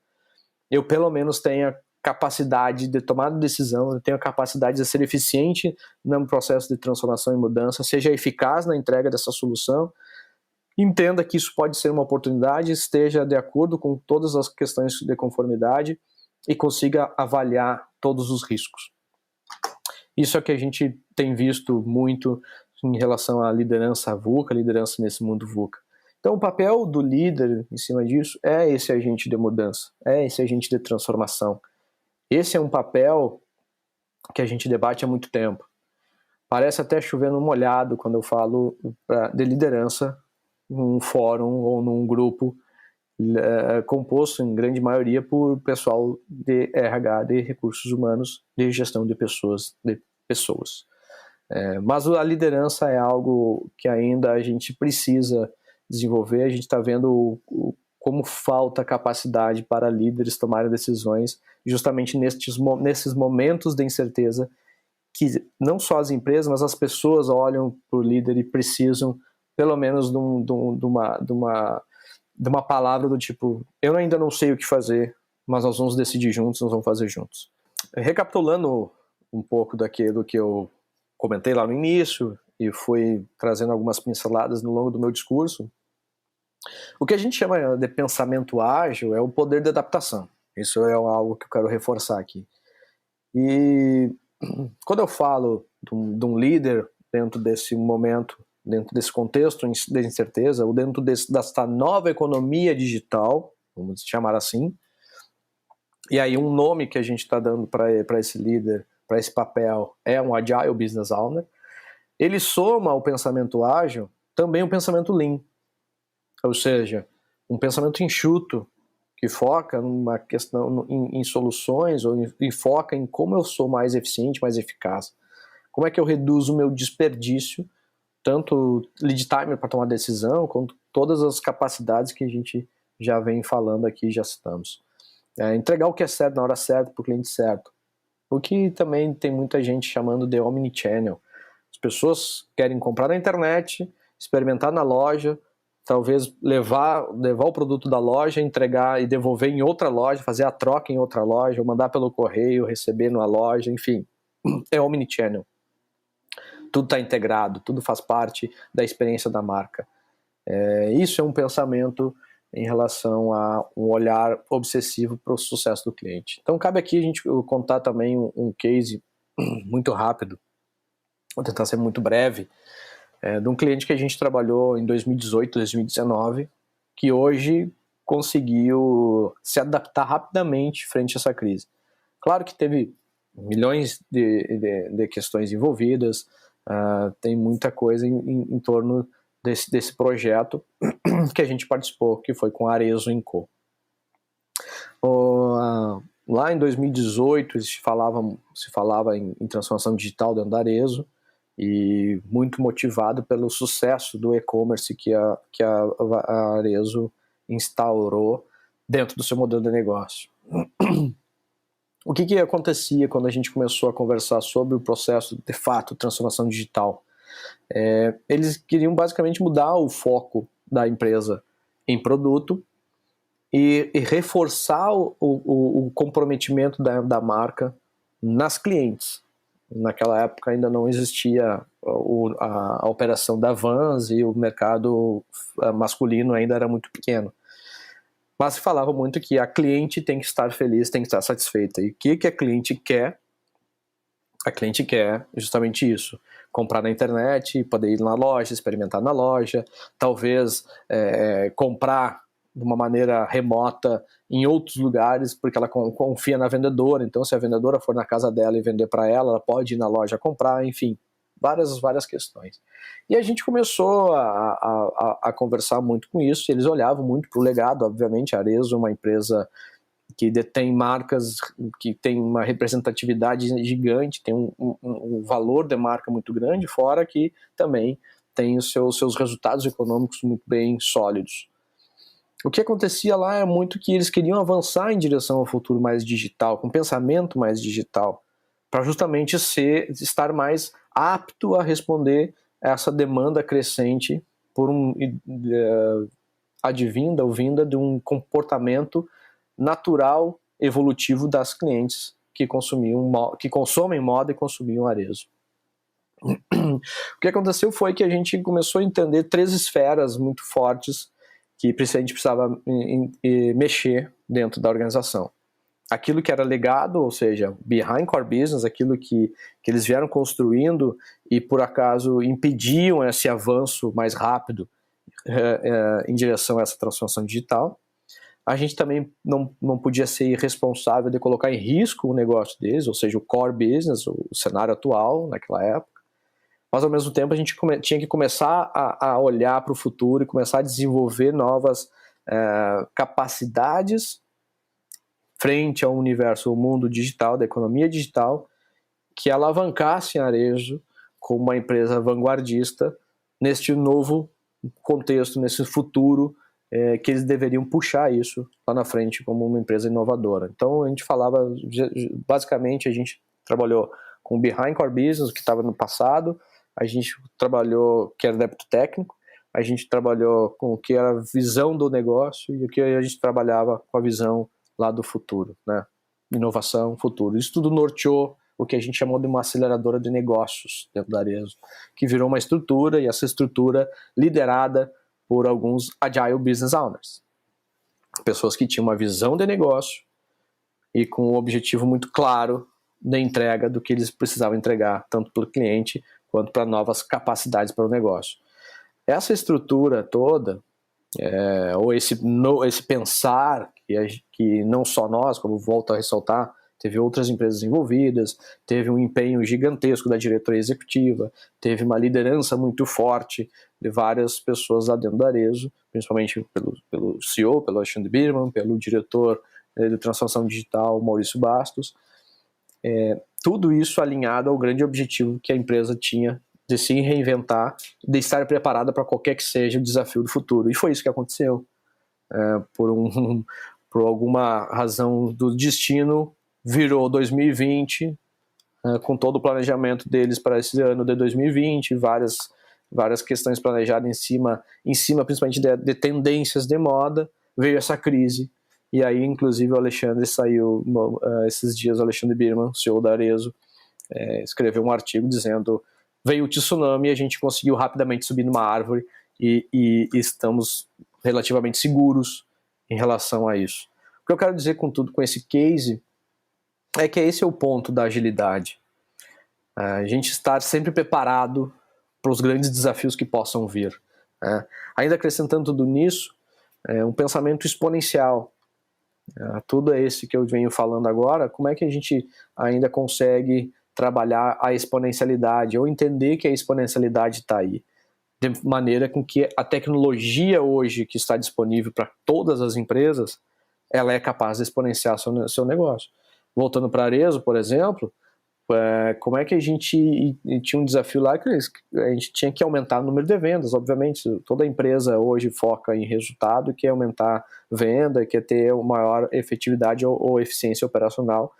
eu pelo menos tenha capacidade de tomar decisão, eu tenho a capacidade de ser eficiente no processo de transformação e mudança, seja eficaz na entrega dessa solução, entenda que isso pode ser uma oportunidade, esteja de acordo com todas as questões de conformidade e consiga avaliar todos os riscos. Isso é o que a gente tem visto muito em relação à liderança VUCA, liderança nesse mundo VUCA. Então o papel do líder em cima disso é esse agente de mudança, é esse agente de transformação. Esse é um papel que a gente debate há muito tempo. Parece até chover no molhado quando eu falo de liderança num fórum ou num grupo composto em grande maioria por pessoal de RH, de recursos humanos, de gestão de pessoas. Mas a liderança é algo que ainda a gente precisa desenvolver. A gente está vendo como falta capacidade para líderes tomarem decisões justamente nesses momentos de incerteza que não só as empresas, mas as pessoas olham para o líder e precisam pelo menos de uma palavra do tipo, eu ainda não sei o que fazer, mas nós vamos decidir juntos, nós vamos fazer juntos. Recapitulando um pouco daquilo que eu comentei lá no início e fui trazendo algumas pinceladas no longo do meu discurso, o que a gente chama de pensamento ágil é o poder de adaptação. Isso é algo que eu quero reforçar aqui. E quando eu falo de um líder dentro desse momento, dentro desse contexto de incerteza, ou dentro dessa nova economia digital, vamos chamar assim, e aí um nome que a gente está dando para esse líder, para esse papel, é um Agile Business Owner, ele soma ao pensamento ágil também o pensamento Lean, ou seja, um pensamento enxuto, que foca numa questão em soluções, ou foca em como eu sou mais eficiente, mais eficaz. Como é que eu reduzo o meu desperdício, tanto lead time para tomar decisão, quanto todas as capacidades que a gente já vem falando aqui, já citamos. Entregar o que é certo na hora certa para o cliente certo. O que também tem muita gente chamando de omnichannel. As pessoas querem comprar na internet, experimentar na loja, talvez levar o produto da loja, entregar e devolver em outra loja, fazer a troca em outra loja, ou mandar pelo correio, receber na loja, enfim. É omnichannel. Tudo está integrado, tudo faz parte da experiência da marca. Isso é um pensamento em relação a um olhar obsessivo para o sucesso do cliente. Então cabe aqui a gente contar também um case muito rápido, vou tentar ser muito breve, de um cliente que a gente trabalhou em 2018, 2019, que hoje conseguiu se adaptar rapidamente frente a essa crise. Claro que teve milhões de questões envolvidas, tem muita coisa em torno desse projeto que a gente participou, que foi com a Arezzo & Co. Lá em 2018 se falava em transformação digital dentro da Arezzo, e muito motivado pelo sucesso do e-commerce que a Arezzo instaurou dentro do seu modelo de negócio. O que acontecia quando a gente começou a conversar sobre o processo, de fato, de transformação digital? Eles queriam basicamente mudar o foco da empresa em produto e reforçar o comprometimento da marca nas clientes. Naquela época ainda não existia a operação da Vans e o mercado masculino ainda era muito pequeno. Mas se falava muito que a cliente tem que estar feliz, tem que estar satisfeita. E o que a cliente quer? A cliente quer justamente isso. Comprar na internet, poder ir na loja, experimentar na loja, talvez comprar de uma maneira remota em outros lugares, porque ela confia na vendedora. Então, se a vendedora for na casa dela e vender para ela, ela pode ir na loja comprar, enfim, várias questões. E a gente começou a conversar muito com isso, e eles olhavam muito para o legado. Obviamente, a Arezzo é uma empresa que detém marcas, que tem uma representatividade gigante, tem um valor de marca muito grande, fora que também tem os seus resultados econômicos muito bem sólidos. O que acontecia lá é muito que eles queriam avançar em direção ao futuro mais digital, com pensamento mais digital, para justamente estar mais apto a responder a essa demanda crescente por advinda ou vinda de um comportamento natural, evolutivo das clientes que consomem moda e consumiam Arezzo. O que aconteceu foi que a gente começou a entender 3 esferas muito fortes que a gente precisava mexer dentro da organização. Aquilo que era legado, ou seja, behind core business, aquilo que eles vieram construindo e por acaso impediam esse avanço mais rápido em direção a essa transformação digital. A gente também não podia ser irresponsável de colocar em risco o negócio deles, ou seja, o core business, o cenário atual naquela época. Mas, ao mesmo tempo, a gente tinha que começar a olhar para o futuro e começar a desenvolver novas capacidades frente ao universo, ao mundo digital, da economia digital, que alavancassem a Arezzo como uma empresa vanguardista neste novo contexto, nesse futuro, que eles deveriam puxar isso lá na frente como uma empresa inovadora. Então, a gente falava, basicamente, a gente trabalhou com o Behind Core Business, que estava no passado, a gente trabalhou que era débito técnico, a gente trabalhou com o que era a visão do negócio e o que a gente trabalhava com a visão lá do futuro, né? Inovação, futuro. Isso tudo norteou o que a gente chamou de uma aceleradora de negócios dentro da Arezzo, que virou uma estrutura, e essa estrutura liderada por alguns Agile Business Owners. Pessoas que tinham uma visão de negócio e com um objetivo muito claro da entrega do que eles precisavam entregar, tanto para o cliente quanto para novas capacidades para o negócio. Essa estrutura toda, ou esse pensar, que não só nós, como volto a ressaltar, teve outras empresas envolvidas, teve um empenho gigantesco da diretoria executiva, teve uma liderança muito forte de várias pessoas lá dentro da Arezzo, principalmente pelo CEO, pelo Alexandre Birman, pelo diretor de transformação digital, Maurício Bastos. Tudo isso alinhado ao grande objetivo que a empresa tinha de se reinventar, de estar preparada para qualquer que seja o desafio do futuro. E foi isso que aconteceu. Por alguma razão do destino, virou 2020, com todo o planejamento deles para esse ano de 2020, várias questões planejadas em cima principalmente de tendências de moda, veio essa crise. E aí, inclusive, o Alexandre saiu, esses dias, o Alexandre Birman, CEO da Arezzo, escreveu um artigo dizendo: veio o tsunami e a gente conseguiu rapidamente subir numa árvore e estamos relativamente seguros em relação a isso. O que eu quero dizer com esse case é que esse é o ponto da agilidade. A gente estar sempre preparado para os grandes desafios que possam vir. Ainda acrescentando tudo nisso, um pensamento exponencial. Tudo é esse que eu venho falando agora. Como é que a gente ainda consegue trabalhar a exponencialidade ou entender que a exponencialidade está aí, de maneira com que a tecnologia hoje que está disponível para todas as empresas, ela é capaz de exponenciar seu negócio. Voltando para a Arezzo, por exemplo, como é que a gente tinha um desafio lá que a gente tinha que aumentar o número de vendas. Obviamente, toda empresa hoje foca em resultado, quer aumentar venda, quer ter uma maior efetividade ou eficiência operacional,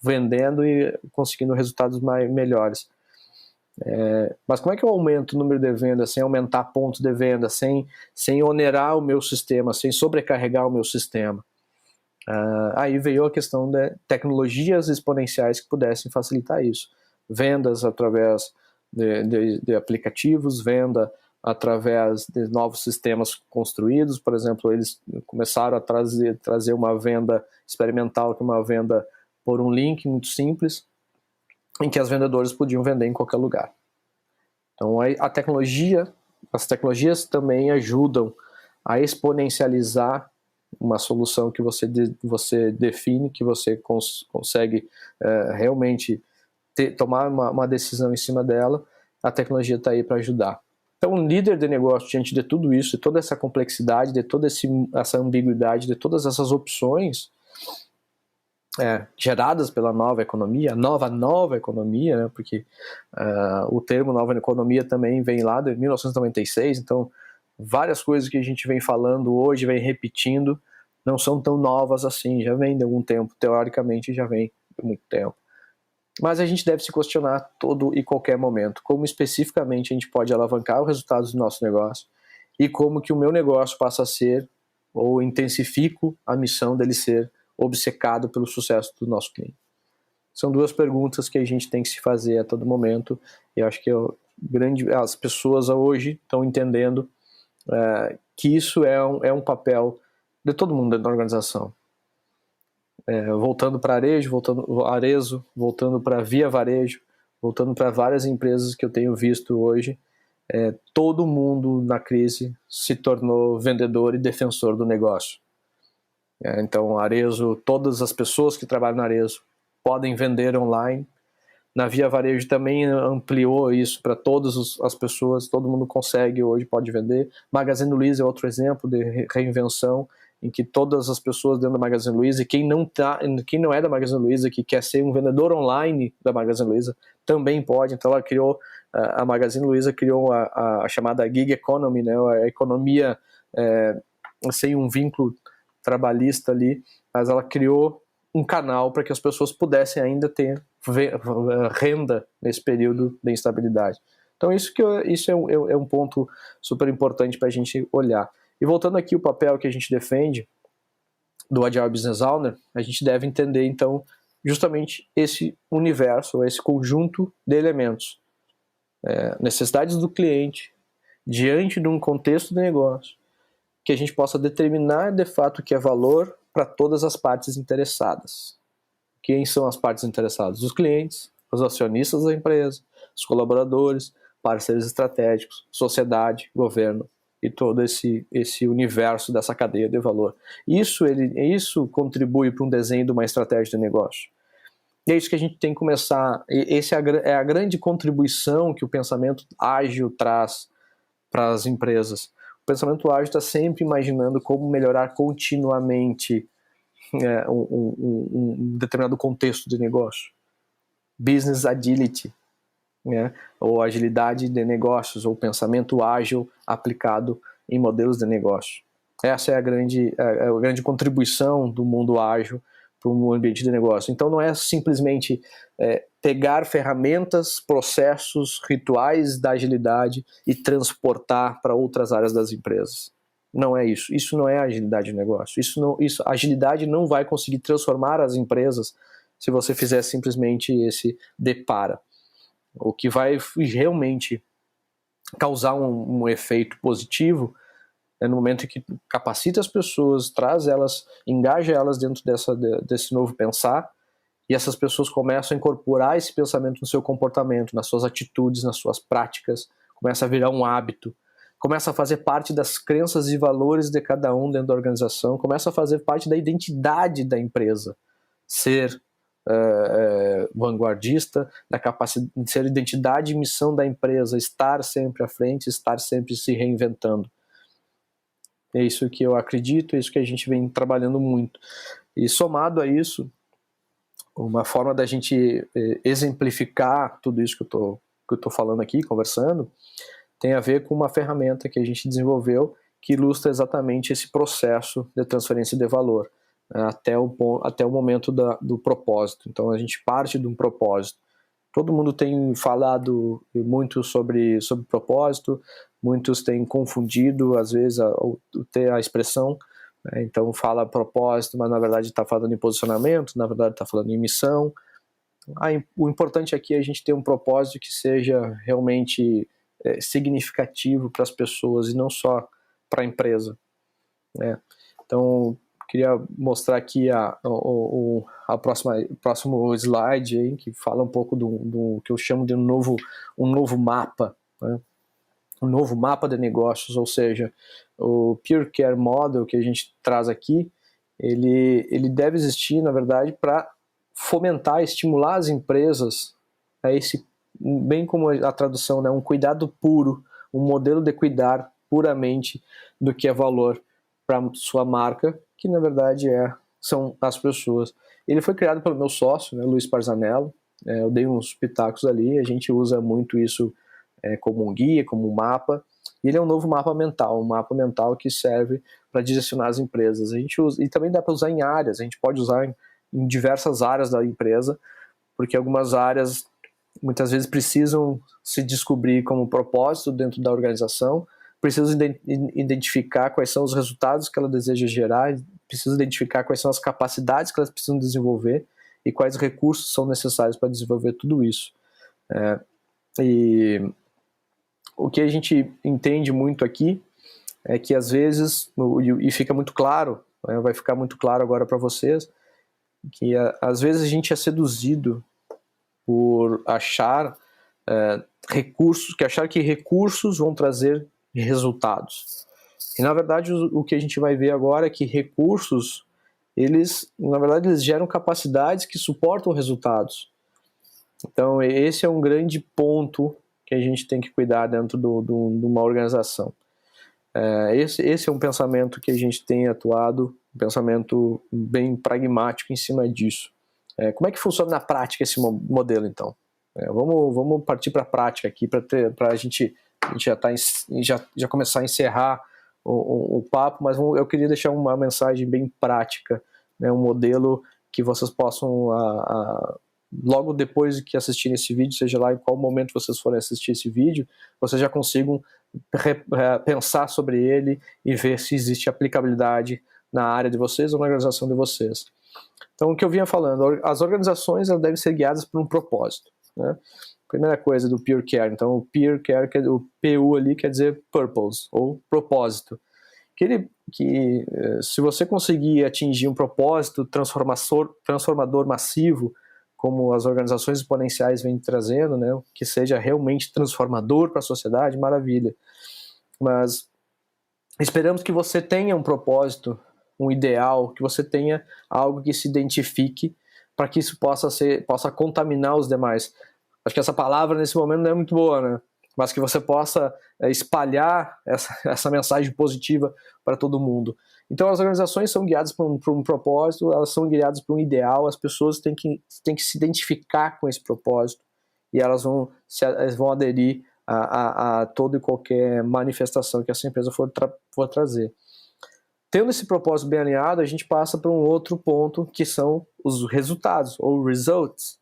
vendendo e conseguindo resultados melhores. Mas como é que eu aumento o número de vendas sem aumentar pontos de venda, sem onerar o meu sistema, sem sobrecarregar o meu sistema? Aí veio a questão de tecnologias exponenciais que pudessem facilitar isso. Vendas através de aplicativos, venda através de novos sistemas construídos. Por exemplo, eles começaram a trazer uma venda experimental, que é uma venda por um link muito simples, em que as vendedoras podiam vender em qualquer lugar. Então as tecnologias também ajudam a exponencializar uma solução que você define, que você consegue realmente tomar uma decisão em cima dela. A tecnologia está aí para ajudar. Então, um líder de negócio, diante de tudo isso, de toda essa complexidade, de toda essa ambiguidade, de todas essas opções geradas pela nova economia, nova economia, né, porque o termo nova economia também vem lá de 1996, então várias coisas que a gente vem falando hoje, vem repetindo, não são tão novas assim, já vem de algum tempo, teoricamente já vem de muito tempo. Mas a gente deve se questionar todo e qualquer momento, como especificamente a gente pode alavancar os resultados do nosso negócio e como que o meu negócio passa a ser, ou intensifico a missão dele ser obcecado pelo sucesso do nosso cliente. São duas perguntas que a gente tem que se fazer a todo momento, e eu acho que as pessoas hoje estão entendendo que isso é um papel de todo mundo dentro da organização. Voltando para Arezzo, voltando para Via Varejo, voltando para várias empresas que eu tenho visto hoje, todo mundo na crise se tornou vendedor e defensor do negócio. Então, Arezzo, todas as pessoas que trabalham na Arezzo podem vender online. Na Via Varejo também ampliou isso para todas as pessoas, todo mundo consegue hoje, pode vender. Magazine Luiza é outro exemplo de reinvenção, em que todas as pessoas dentro da Magazine Luiza, e quem não é da Magazine Luiza, que quer ser um vendedor online da Magazine Luiza, também pode. Então a Magazine Luiza criou a chamada Gig Economy, né, a economia sem um vínculo trabalhista ali, mas ela criou um canal para que as pessoas pudessem ainda ter renda nesse período de instabilidade. Então isso é um ponto super importante para a gente olhar. E voltando aqui o papel que a gente defende do Agile Business Owner, a gente deve entender então justamente esse universo, esse conjunto de elementos, necessidades do cliente diante de um contexto de negócio, que a gente possa determinar de fato o que é valor para todas as partes interessadas. Quem são as partes interessadas? Os clientes, os acionistas da empresa, os colaboradores, parceiros estratégicos, sociedade, governo e todo esse universo dessa cadeia de valor. Isso contribui para um desenho de uma estratégia de negócio. E é isso que a gente tem que começar. Essa é a grande contribuição que o pensamento ágil traz para as empresas. O pensamento ágil está sempre imaginando como melhorar continuamente um determinado contexto de negócio. Business agility, ou agilidade de negócios, ou pensamento ágil aplicado em modelos de negócio. Essa é a grande contribuição do mundo ágil para um ambiente de negócio. Então não é simplesmente pegar ferramentas, processos, rituais da agilidade e transportar para outras áreas das empresas. Não é isso. Isso não é agilidade de negócio. A agilidade não vai conseguir transformar as empresas se você fizer simplesmente esse depara. O que vai realmente causar um efeito positivo é no momento em que capacita as pessoas, engaja elas dentro desse novo pensar, e essas pessoas começam a incorporar esse pensamento no seu comportamento, nas suas atitudes, nas suas práticas, começa a virar um hábito, começa a fazer parte das crenças e valores de cada um dentro da organização, começa a fazer parte da identidade da empresa, ser vanguardista, da capacidade de ser identidade e missão da empresa, estar sempre à frente, estar sempre se reinventando. É isso que eu acredito, é isso que a gente vem trabalhando muito. E somado a isso, uma forma da gente exemplificar tudo isso que eu tô falando aqui, conversando, tem a ver com uma ferramenta que a gente desenvolveu que ilustra exatamente esse processo de transferência de valor, até o momento do propósito. Então a gente parte de um propósito. Todo mundo tem falado muito sobre propósito, muitos têm confundido, às vezes, a expressão, né? Então fala propósito, mas na verdade está falando em posicionamento, na verdade está falando em missão. O importante aqui é a gente ter um propósito que seja realmente significativo para as pessoas e não só para a empresa, né? Então, queria mostrar aqui a próximo slide aí, que fala um pouco do que eu chamo de um novo mapa, né? Um novo mapa de negócios, ou seja, o Peer Care Model que a gente traz aqui, ele deve existir, na verdade, para fomentar, estimular as empresas a esse, bem como a tradução, né, um cuidado puro, um modelo de cuidar puramente do que é valor para sua marca, que na verdade são as pessoas. Ele foi criado pelo meu sócio, né, Luiz Parzanello. Eu dei uns pitacos ali, a gente usa muito isso como um guia, como um mapa. E ele é um novo mapa mental que serve para direcionar as empresas. A gente usa, e também dá para usar em áreas, a gente pode usar em diversas áreas da empresa, porque algumas áreas muitas vezes precisam se descobrir como propósito dentro da organização, precisam identificar quais são os resultados que ela deseja gerar, precisam identificar quais são as capacidades que elas precisam desenvolver e quais recursos são necessários para desenvolver tudo isso. E o que a gente entende muito aqui é que às vezes, e fica muito claro, né, vai ficar muito claro agora para vocês, que às vezes a gente é seduzido por achar que recursos vão trazer resultados. E na verdade o que a gente vai ver agora é que recursos, na verdade eles geram capacidades que suportam resultados. Então esse é um grande ponto que a gente tem que cuidar dentro de uma organização. Esse é um pensamento que a gente tem atuado, um pensamento bem pragmático em cima disso. Como é que funciona na prática esse modelo, então? Vamos partir para a prática aqui, para a gente já começar a encerrar o papo, mas eu queria deixar uma mensagem bem prática, né, um modelo que vocês possam, logo depois que assistirem esse vídeo, seja lá em qual momento vocês forem assistir esse vídeo, vocês já consigam pensar sobre ele e ver se existe aplicabilidade na área de vocês ou na organização de vocês. Então, o que eu vinha falando, as organizações elas devem ser guiadas por um propósito, né? Primeira coisa do Peer Care, então o Peer Care, o PU ali quer dizer purpose, ou propósito. Que se você conseguir atingir um propósito transformador massivo, como as organizações exponenciais vêm trazendo, né, que seja realmente transformador para a sociedade, maravilha. Mas esperamos que você tenha um propósito, um ideal, que você tenha algo que se identifique para que isso possa contaminar os demais. Acho que essa palavra nesse momento não é muito boa, né? Mas que você possa espalhar essa mensagem positiva para todo mundo. Então as organizações são guiadas por um propósito, elas são guiadas por um ideal, as pessoas têm que se identificar com esse propósito e elas vão aderir a toda e qualquer manifestação que essa empresa for trazer. Tendo esse propósito bem alinhado, a gente passa para um outro ponto, que são os resultados, ou results.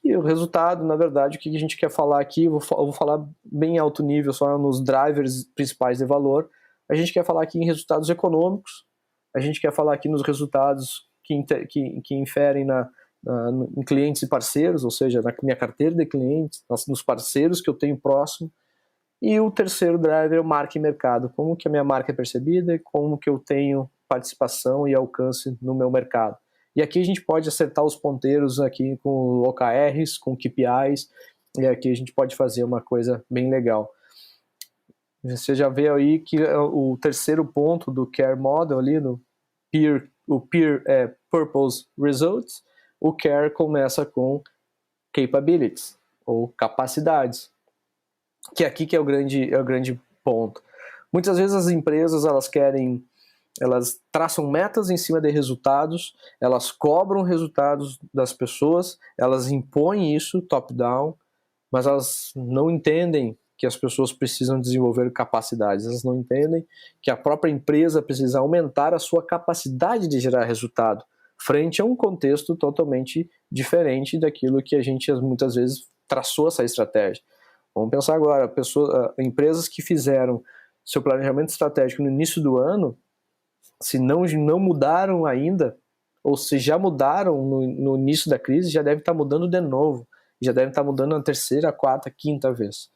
Que o resultado, na verdade, o que a gente quer falar aqui, eu vou falar bem em alto nível, só nos drivers principais de valor. A gente quer falar aqui em resultados econômicos, a gente quer falar aqui nos resultados que inferem em clientes e parceiros, ou seja, na minha carteira de clientes, nos parceiros que eu tenho próximo. E o terceiro driver é o marca e mercado, como que a minha marca é percebida e como que eu tenho participação e alcance no meu mercado. E aqui a gente pode acertar os ponteiros aqui com OKRs, com KPIs, e aqui a gente pode fazer uma coisa bem legal. Você já vê aí que o terceiro ponto do Care Model ali, o Peer Purpose Results, o Care começa com Capabilities, ou capacidades, que aqui que é o grande ponto. Muitas vezes as empresas elas traçam metas em cima de resultados, elas cobram resultados das pessoas, elas impõem isso top-down, mas elas não entendem que as pessoas precisam desenvolver capacidades, elas não entendem que a própria empresa precisa aumentar a sua capacidade de gerar resultado, frente a um contexto totalmente diferente daquilo que a gente muitas vezes traçou essa estratégia. Vamos pensar agora, empresas que fizeram seu planejamento estratégico no início do ano, se não mudaram ainda, ou se já mudaram no início da crise, já deve estar mudando de novo, já deve estar mudando a terceira, quarta, quinta vez,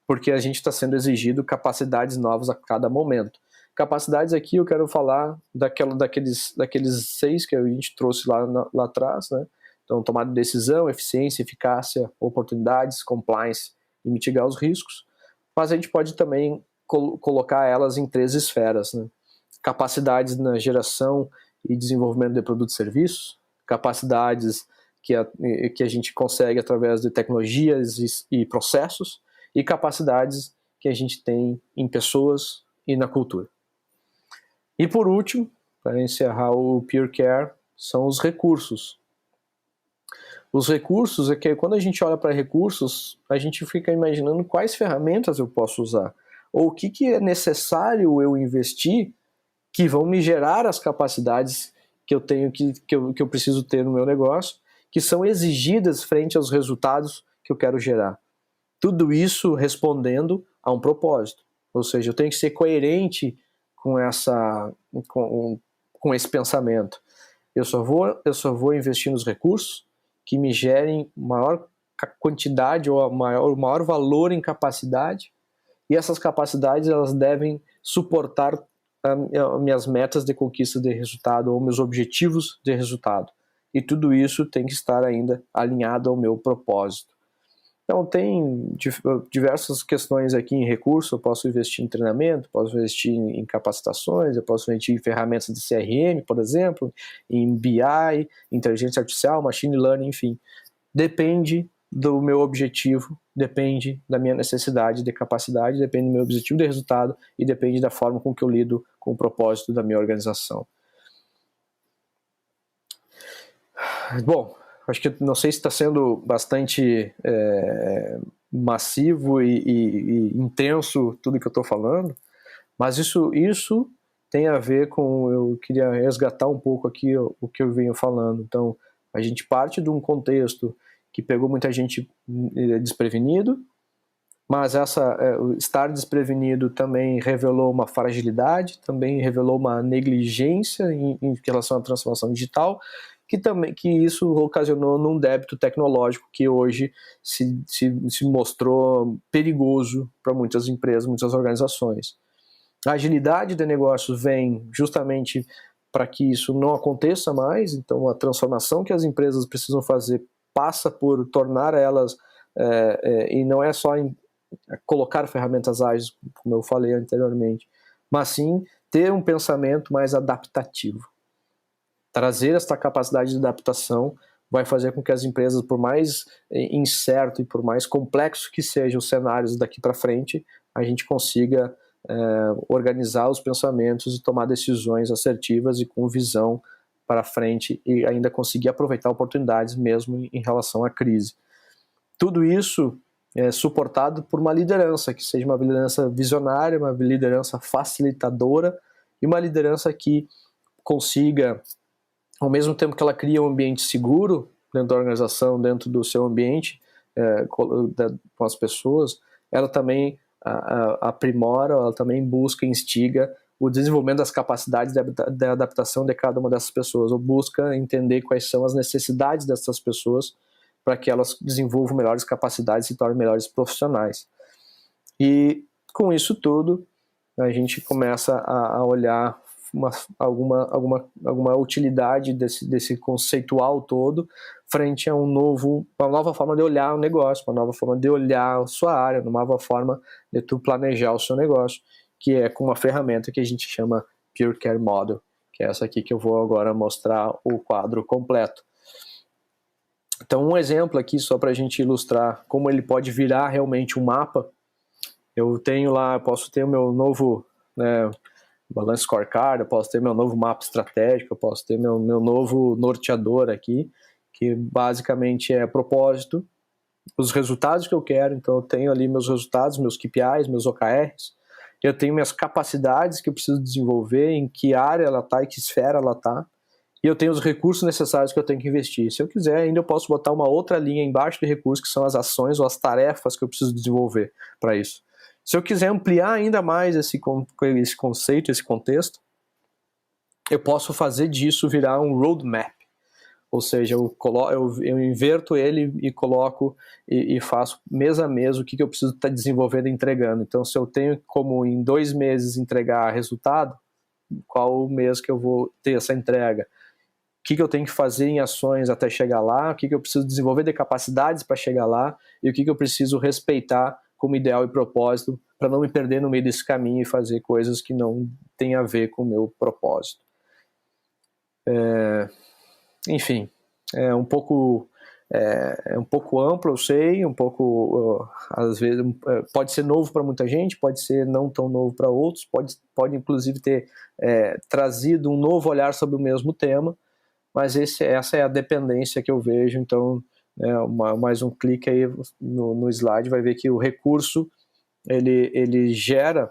porque a gente está sendo exigido capacidades novas a cada momento. Capacidades aqui eu quero falar daqueles 6 que a gente trouxe lá atrás, né? Então, tomada de decisão, eficiência, eficácia, oportunidades, compliance e mitigar os riscos, mas a gente pode também colocar elas em 3 esferas, né? Capacidades na geração e desenvolvimento de produtos e serviços, capacidades que a gente consegue através de tecnologias e processos, e capacidades que a gente tem em pessoas e na cultura. E por último, para encerrar o Peer Care, são os recursos. Os recursos é que quando a gente olha para recursos, a gente fica imaginando quais ferramentas eu posso usar, ou o que é necessário eu investir que vão me gerar as capacidades que eu tenho, que eu preciso ter no meu negócio, que são exigidas frente aos resultados que eu quero gerar. Tudo isso respondendo a um propósito. Ou seja, eu tenho que ser coerente com esse pensamento. Eu só vou investir nos recursos que me gerem maior quantidade ou maior valor em capacidade, e essas capacidades elas devem suportar minhas metas de conquista de resultado ou meus objetivos de resultado. E tudo isso tem que estar ainda alinhado ao meu propósito. Então tem diversas questões aqui em recurso. Eu posso investir em treinamento, posso investir em capacitações, eu posso investir em ferramentas de CRM, por exemplo, em BI, inteligência artificial, machine learning, enfim. Depende do meu objetivo, depende da minha necessidade de capacidade, depende do meu objetivo de resultado e depende da forma com que eu lido com o propósito da minha organização. Bom, acho que não sei se está sendo bastante massivo e intenso tudo que eu estou falando, mas isso tem a ver com, eu queria resgatar um pouco aqui o que eu venho falando. Então, a gente parte de um contexto que pegou muita gente desprevenido, mas estar desprevenido também revelou uma fragilidade, também revelou uma negligência em relação à transformação digital, que isso ocasionou num débito tecnológico que hoje se mostrou perigoso para muitas empresas, muitas organizações. A agilidade de negócios vem justamente para que isso não aconteça mais. Então a transformação que as empresas precisam fazer passa por tornar elas, e não é só colocar ferramentas ágeis, como eu falei anteriormente, mas sim ter um pensamento mais adaptativo. Trazer esta capacidade de adaptação vai fazer com que as empresas, por mais incerto e por mais complexo que sejam os cenários daqui para frente, a gente consiga organizar os pensamentos e tomar decisões assertivas e com visão para frente e ainda conseguir aproveitar oportunidades mesmo em relação à crise. Tudo isso é suportado por uma liderança, que seja uma liderança visionária, uma liderança facilitadora e uma liderança que consiga, ao mesmo tempo que ela cria um ambiente seguro dentro da organização, dentro do seu ambiente, com as pessoas, ela também aprimora, ela também busca e instiga o desenvolvimento das capacidades de adaptação de cada uma dessas pessoas, ou busca entender quais são as necessidades dessas pessoas para que elas desenvolvam melhores capacidades e se tornem melhores profissionais. E com isso tudo, a gente começa a olhar alguma utilidade desse conceitual todo frente a uma nova forma de olhar o negócio, uma nova forma de olhar a sua área, uma nova forma de tu planejar o seu negócio, que é com uma ferramenta que a gente chama Peer Care Model, que é essa aqui que eu vou agora mostrar o quadro completo. Então, um exemplo aqui, só para a gente ilustrar como ele pode virar realmente um mapa. Eu posso ter o meu novo Balance Scorecard, eu posso ter meu novo mapa estratégico, eu posso ter meu novo norteador aqui, que basicamente é propósito, os resultados que eu quero. Então eu tenho ali meus resultados, meus KPIs, meus OKRs, eu tenho minhas capacidades que eu preciso desenvolver, em que área ela está e que esfera ela está, e eu tenho os recursos necessários que eu tenho que investir. Se eu quiser, ainda eu posso botar uma outra linha embaixo de recursos, que são as ações ou as tarefas que eu preciso desenvolver para isso. Se eu quiser ampliar ainda mais esse conceito, esse contexto, eu posso fazer disso virar um roadmap. Ou seja, eu inverto ele e coloco e faço mês a mês o que eu preciso estar desenvolvendo e entregando. Então, se eu tenho como em 2 meses entregar resultado, qual o mês que eu vou ter essa entrega? O que eu tenho que fazer em ações até chegar lá? O que eu preciso desenvolver de capacidades para chegar lá? E o que eu preciso respeitar como ideal e propósito para não me perder no meio desse caminho e fazer coisas que não têm a ver com o meu propósito. Enfim, é um pouco amplo, eu sei, um pouco, às vezes, pode ser novo para muita gente, pode ser não tão novo para outros, pode inclusive ter trazido um novo olhar sobre o mesmo tema, mas essa é a dependência que eu vejo. Então, mais um clique aí no slide, vai ver que o recurso, ele gera,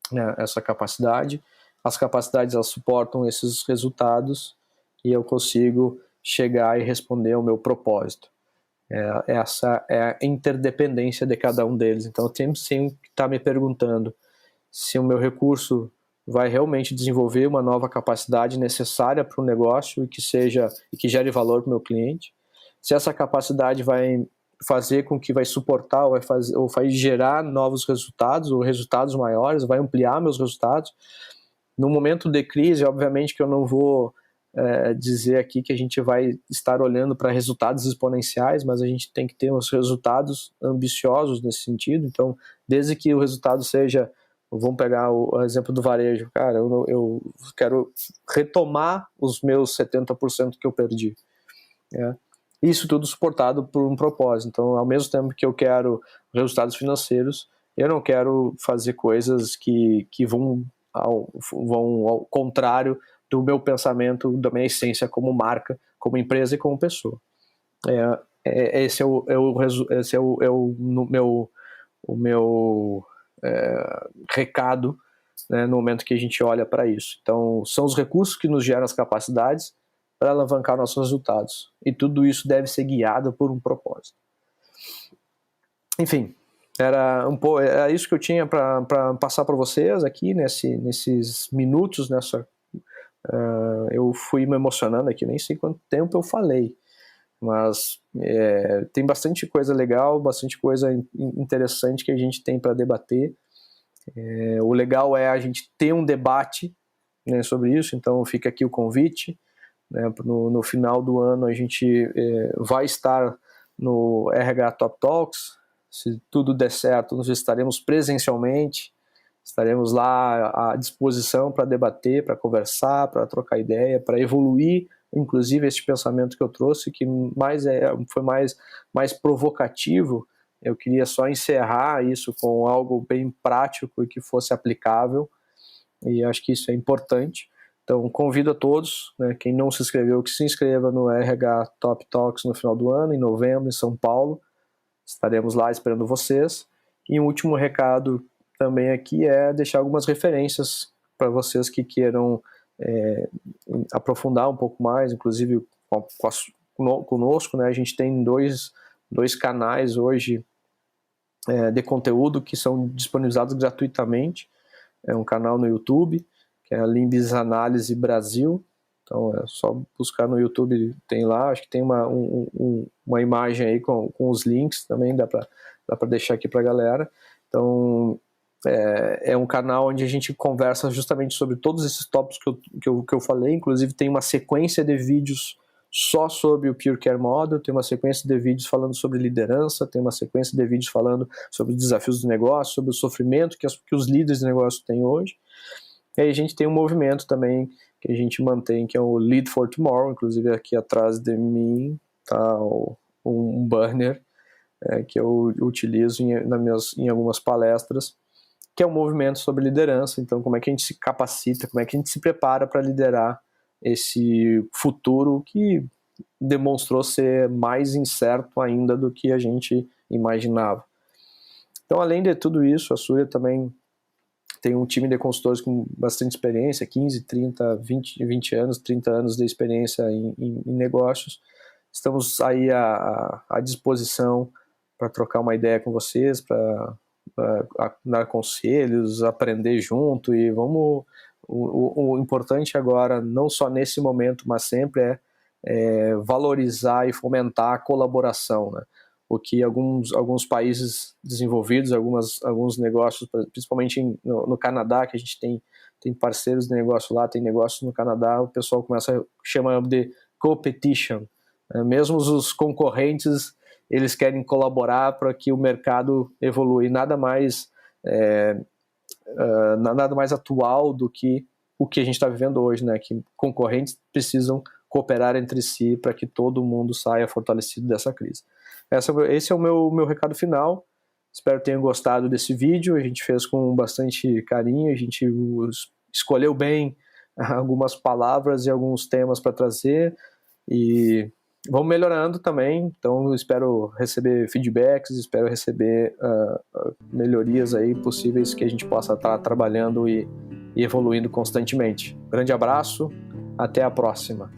né, essa capacidade, as capacidades elas suportam esses resultados, e eu consigo chegar e responder ao meu propósito. Essa é a interdependência de cada um deles. Então eu tenho sempre que estar me perguntando se o meu recurso vai realmente desenvolver uma nova capacidade necessária para o negócio e que gere valor para o meu cliente. Se essa capacidade vai fazer com que vai suportar ou vai gerar novos resultados ou resultados maiores, vai ampliar meus resultados. No momento de crise, obviamente que eu não vou dizer aqui que a gente vai estar olhando para resultados exponenciais, mas a gente tem que ter uns resultados ambiciosos nesse sentido. Então, desde que o resultado seja, vamos pegar o exemplo do varejo, cara, eu quero retomar os meus 70% que eu perdi. Isso tudo suportado por um propósito. Então, ao mesmo tempo que eu quero resultados financeiros, eu não quero fazer coisas que vão ao contrário do meu pensamento, da minha essência como marca, como empresa e como pessoa. Esse é o meu recado, né, no momento que a gente olha para isso. Então, são os recursos que nos geram as capacidades para alavancar nossos resultados. E tudo isso deve ser guiado por um propósito. Enfim, era isso que eu tinha para passar para vocês aqui nesses minutos, eu fui me emocionando aqui, nem sei quanto tempo eu falei, mas tem bastante coisa legal, bastante coisa interessante que a gente tem para debater. O legal é a gente ter um debate, né, sobre isso. Então fica aqui o convite, né, no final do ano a gente vai estar no RH Top Talks. Se tudo der certo, nós estaremos presencialmente, estaremos lá à disposição para debater, para conversar, para trocar ideia, para evoluir, inclusive este pensamento que eu trouxe, que foi mais provocativo. Eu queria só encerrar isso com algo bem prático e que fosse aplicável, e acho que isso é importante. Então, convido a todos, né, quem não se inscreveu, que se inscreva no RH Top Talks no final do ano, em novembro, em São Paulo. Estaremos lá esperando vocês. E um último recado também aqui é deixar algumas referências para vocês que aprofundar um pouco mais, inclusive conosco, né? A gente tem dois canais hoje de conteúdo que são disponibilizados gratuitamente. É um canal no YouTube, que é a Limbis Análise Brasil. Então é só buscar no YouTube, tem lá, acho que tem uma imagem aí com os links também, dá para deixar aqui para a galera. Então é um canal onde a gente conversa justamente sobre todos esses tópicos que eu falei. Inclusive tem uma sequência de vídeos só sobre o Pure Care Model, tem uma sequência de vídeos falando sobre liderança, tem uma sequência de vídeos falando sobre os desafios do negócio, sobre o sofrimento que os líderes de negócio têm hoje. E aí a gente tem um movimento também que a gente mantém, que é o Lead for Tomorrow. Inclusive aqui atrás de mim está um banner que eu utilizo em algumas palestras, que é um movimento sobre liderança. Então, como é que a gente se capacita, como é que a gente se prepara para liderar esse futuro que demonstrou ser mais incerto ainda do que a gente imaginava. Então, além de tudo isso, a Surya também tem um time de consultores com bastante experiência, 15, 30, 20 anos, 30 anos de experiência em negócios. Estamos aí à disposição para trocar uma ideia com vocês, para dar conselhos, aprender junto, e vamos... O importante agora, não só nesse momento, mas sempre é valorizar e fomentar a colaboração, né? O que alguns países desenvolvidos, alguns negócios, principalmente no Canadá, que a gente tem parceiros de negócio lá, tem negócios no Canadá, o pessoal chama de competition. Mesmo os concorrentes, eles querem colaborar para que o mercado evolua. Nada mais atual do que o que a gente está vivendo hoje, né? Que concorrentes precisam cooperar entre si para que todo mundo saia fortalecido dessa crise. Esse é o meu recado final. Espero que tenham gostado desse vídeo. A gente fez com bastante carinho, a gente escolheu bem algumas palavras e alguns temas para trazer, e vamos melhorando também. Então espero receber feedbacks, espero receber melhorias aí possíveis, que a gente possa estar trabalhando e evoluindo constantemente. Grande abraço, até a próxima.